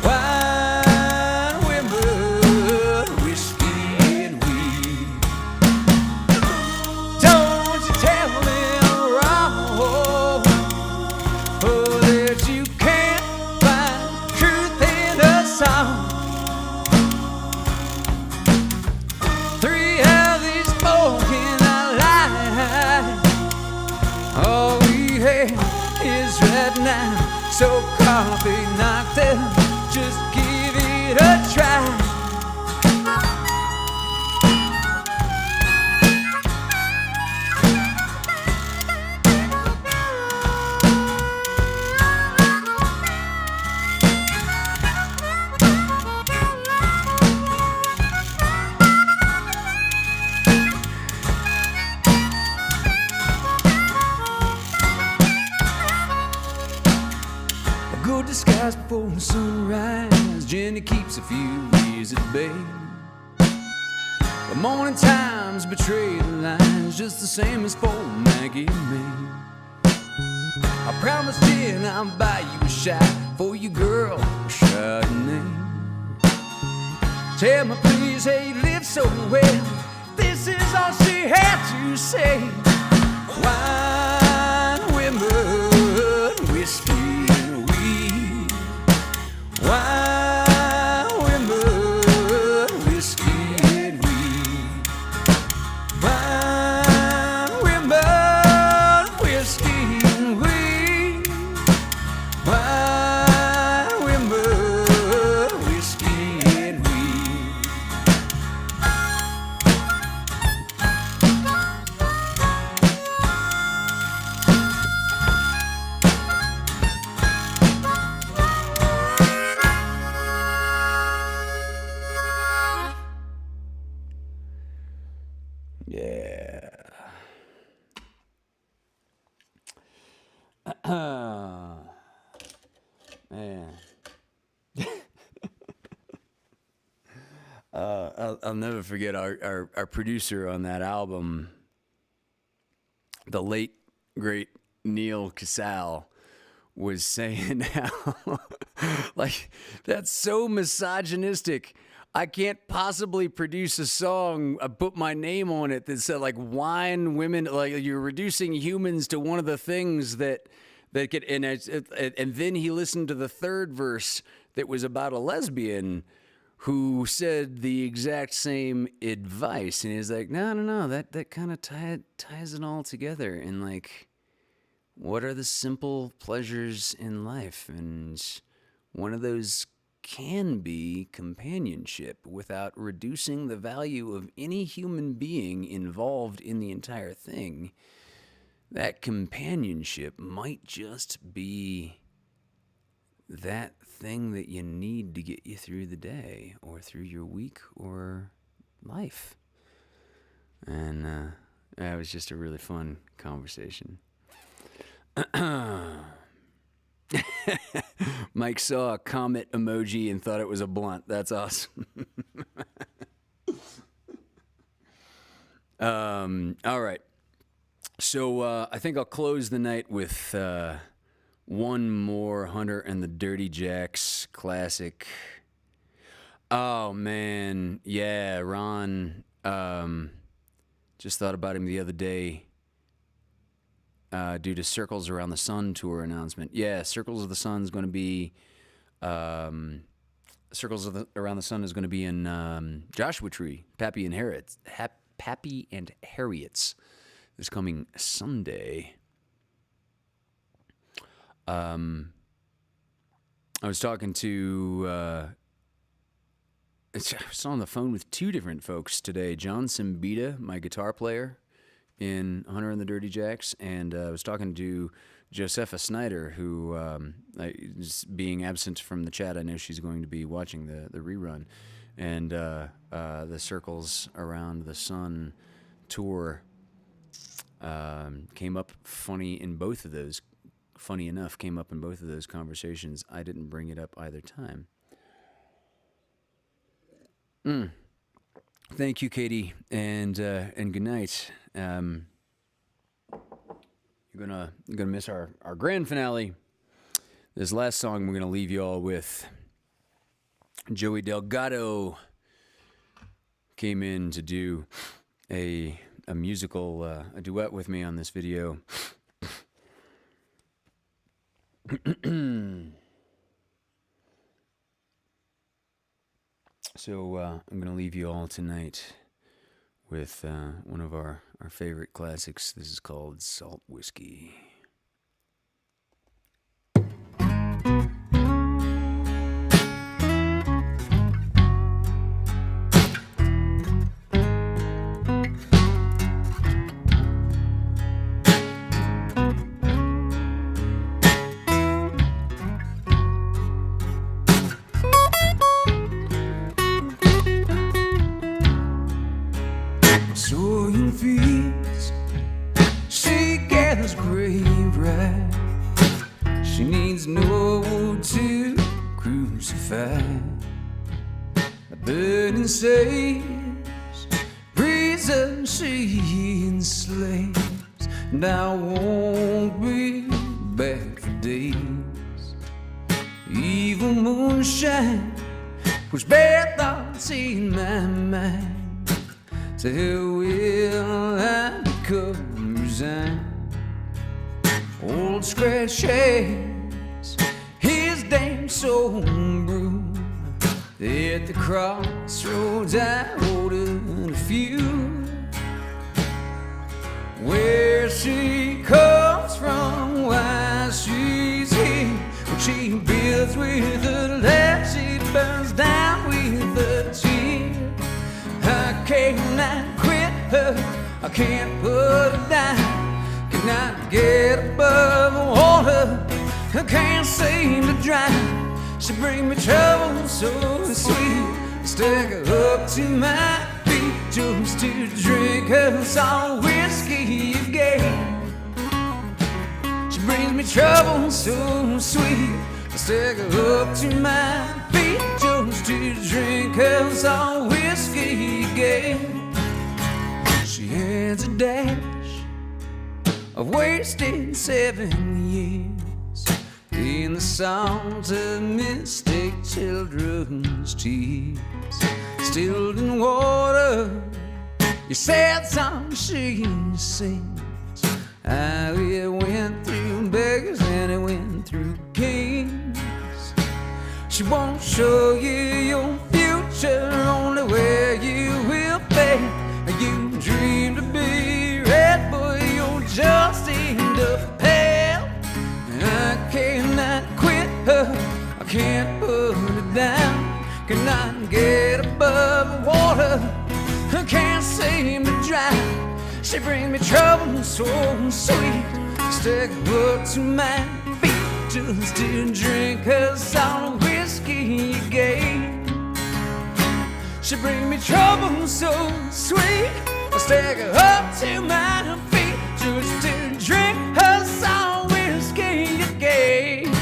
Wine, women, whiskey, and weed. Don't you tell me I'm wrong, oh, that you can't find truth in a song. where is right now. So coffee knocked out, just give it a try. Good disguise before the sunrise. Jenny keeps a few years at bay. The morning times betray the lines, just the same as for Maggie and me. I promised Jen I'll buy you a shot for your girl, Chardonnay. Tell me please, hey, you live so well. This is all she had to say. Wine, women, whiskey. Wine, women, whiskey and weed. Wine, women, whiskey and weed. Wine, women, whiskey and weed. Yeah. Man. I'll never forget our producer on that album, the late, great Neil Casal, was saying how, like, that's so misogynistic. I can't possibly produce a song, put my name on it that said, like, wine, women, like, you're reducing humans to one of the things that could, and then he listened to the third verse that was about a lesbian who said the exact same advice. And he's like, no, that kind of ties it all together. And, like, what are the simple pleasures in life? And one of those can be companionship without reducing the value of any human being involved in the entire thing. That companionship might just be that thing that you need to get you through the day or through your week or life. And that was just a really fun conversation. Mike saw a comet emoji and thought it was a blunt. That's awesome. All right. So I think I'll close the night with one more Hunter and the Dirty Jacks classic. Oh, man. Yeah, Ron. Just thought about him the other day. Due to Circles Around the Sun tour announcement. Yeah, Circles of the Sun is going to be... Around the Sun is going to be in Joshua Tree, Pappy and Harriet's this coming Sunday. I was talking to... I was on the phone with two different folks today. John Simbita, my guitar player in Hunter and the Dirty Jacks, and I was talking to Josepha Snyder, who, being absent from the chat, I know she's going to be watching the rerun, and the Circles Around the Sun tour came up funny enough, came up in both of those conversations. I didn't bring it up either time. Thank you, Katie, and good night. You're gonna miss our grand finale. This last song we're gonna leave you all with. Joey Delgado came in to do a musical a duet with me on this video. So I'm going to leave you all tonight with one of our favorite classics. This is called Salt Whiskey. There's no wood to crucify. A burning sails, prison she enslaves, and I won't be back for days. Evil moonshine puts bad thoughts in my mind. So will I become resigned? Old scratch hands, his damn soul bruised. At the crossroads I ordered a few. Where she comes from, why she's here. When she builds with her laugh, she burns down with a tear. I cannot quit her, I can't put her down. Cannot get above the water, I can't seem to drown. She brings me trouble so sweet, stick her up to my feet just to drink her salt whiskey again. She brings me trouble so sweet, stick her up to my feet just to drink her salt whiskey again. She has a dash of wasted 7 years in the songs of mystic children's tears. Stilled in water, your sad song she sings. How it went through beggars and it went through kings. She won't show you your future, only where you will be. You dream to be red, but you'll just end up pale. And I cannot quit her, I can't put her down. Cannot get above the water, I can't seem to drown. She brings me trouble so sweet, stick her up to my feet just to drink her salt whiskey again. She brings me trouble so sweet, stick her up to my feet just to drink her salt whiskey again.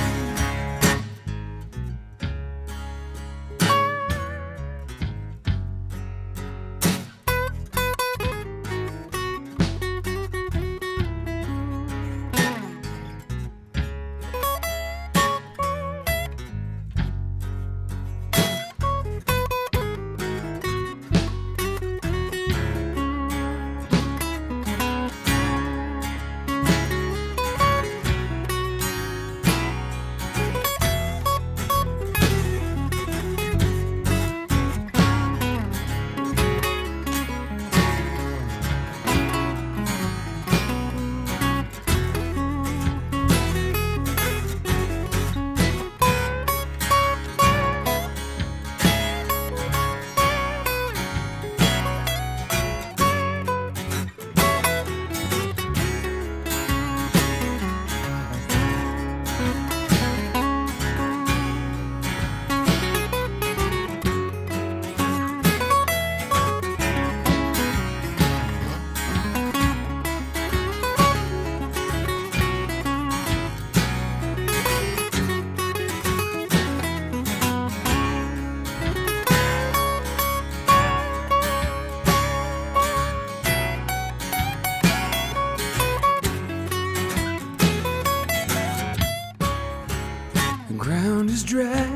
The ground is dry,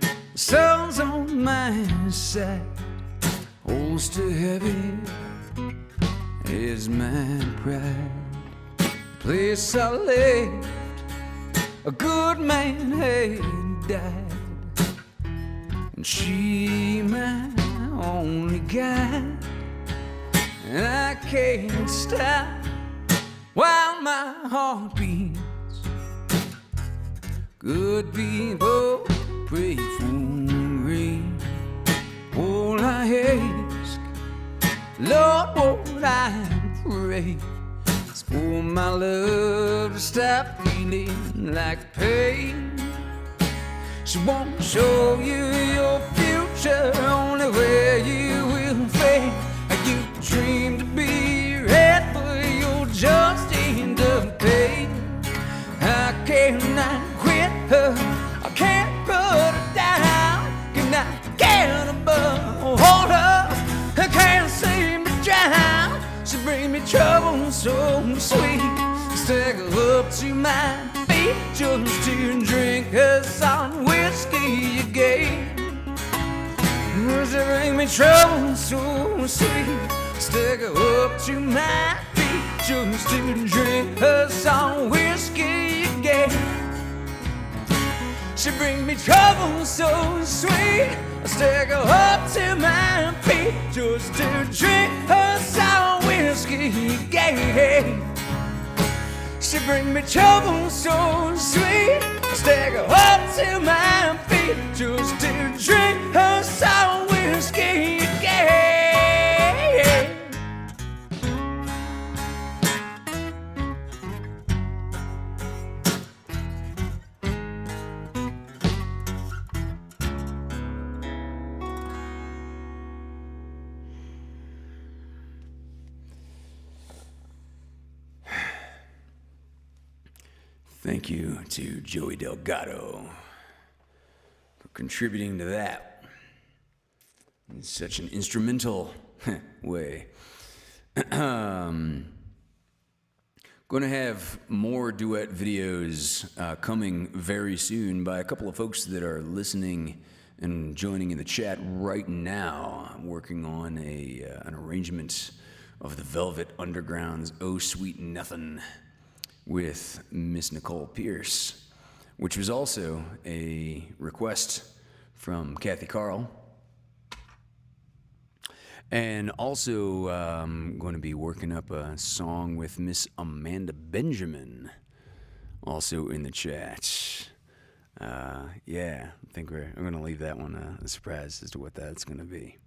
the sun's on my side. Holds too heavy is my pride. Place I left, a good man had died, and she my only guide. And I can't stop while my heart beats. Good people pray for rain. All I ask, Lord, what I pray is for my love to stop feeling like pain. She won't show you your future, only where you will fade. You dream to be red, but you'll just end up paid. I can't Can I quit her? I can't put her down. Can I get above? Hold her. I can't seem to drown. She brings me trouble so sweet. Stick her up to my feet just to drink her some whiskey you gave. She brings me trouble so sweet. Stick her up to my feet just to drink her some whiskey you gave. She brings me trouble so sweet. I stick her up to my feet just to drink her some whiskey you gave. She brings me trouble so sweet. I stick her up to my feet just to drink her some whiskey you gave. Thank you to Joey Delgado for contributing to that in such an instrumental way. Going to have more duet videos coming very soon by a couple of folks that are listening and joining in the chat right now. I'm working on an arrangement of the Velvet Underground's "Oh Sweet Nothin'" with Miss Nicole Pierce, which was also a request from Kathy Carl. And also, I'm going to be working up a song with Miss Amanda Benjamin, also in the chat. Yeah, I think I'm going to leave that one a surprise as to what that's going to be.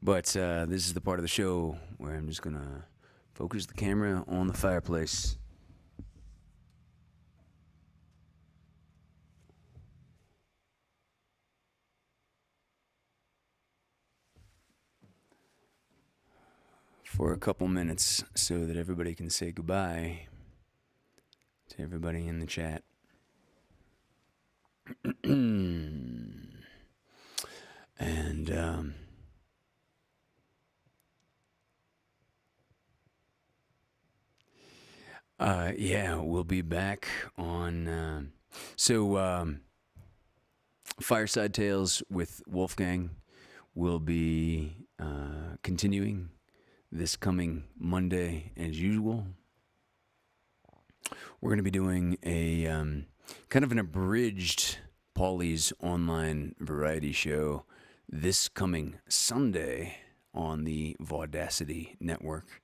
But this is the part of the show where I'm just going to focus the camera on the fireplace. For a couple minutes so that everybody can say goodbye to everybody in the chat. And yeah, we'll be back on Fireside Tales with Wolfgang will be continuing this coming Monday as usual. We're going to be doing a kind of an abridged Paulie's online variety show this coming Sunday on the Vaudacity network.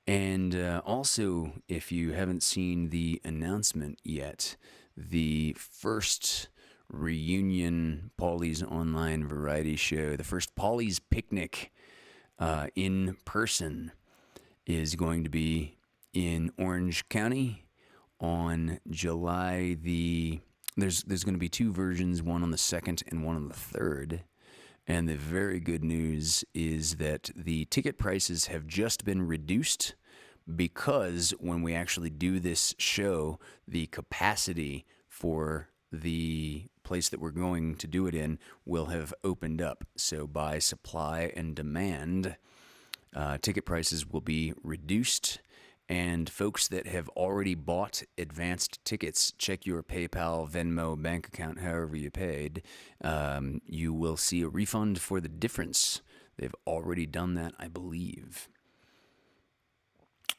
And also, if you haven't seen the announcement yet, the first reunion Paulie's online variety show, the first Paulie's Picnic in person, is going to be in Orange County on July the... There's going to be two versions, one on the 2nd and one on the 3rd. And the very good news is that the ticket prices have just been reduced because when we actually do this show, the capacity for the place that we're going to do it in will have opened up. So by supply and demand, ticket prices will be reduced. And folks that have already bought advanced tickets, check your PayPal, Venmo, bank account, however you paid. You will see a refund for the difference. They've already done that, I believe.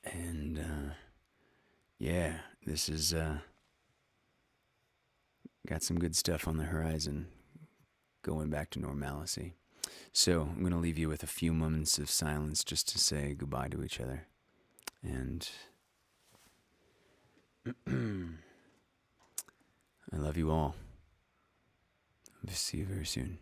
And yeah, this is got some good stuff on the horizon, going back to normalcy. So I'm going to leave you with a few moments of silence just to say goodbye to each other. And I love you all. I'll see you very soon.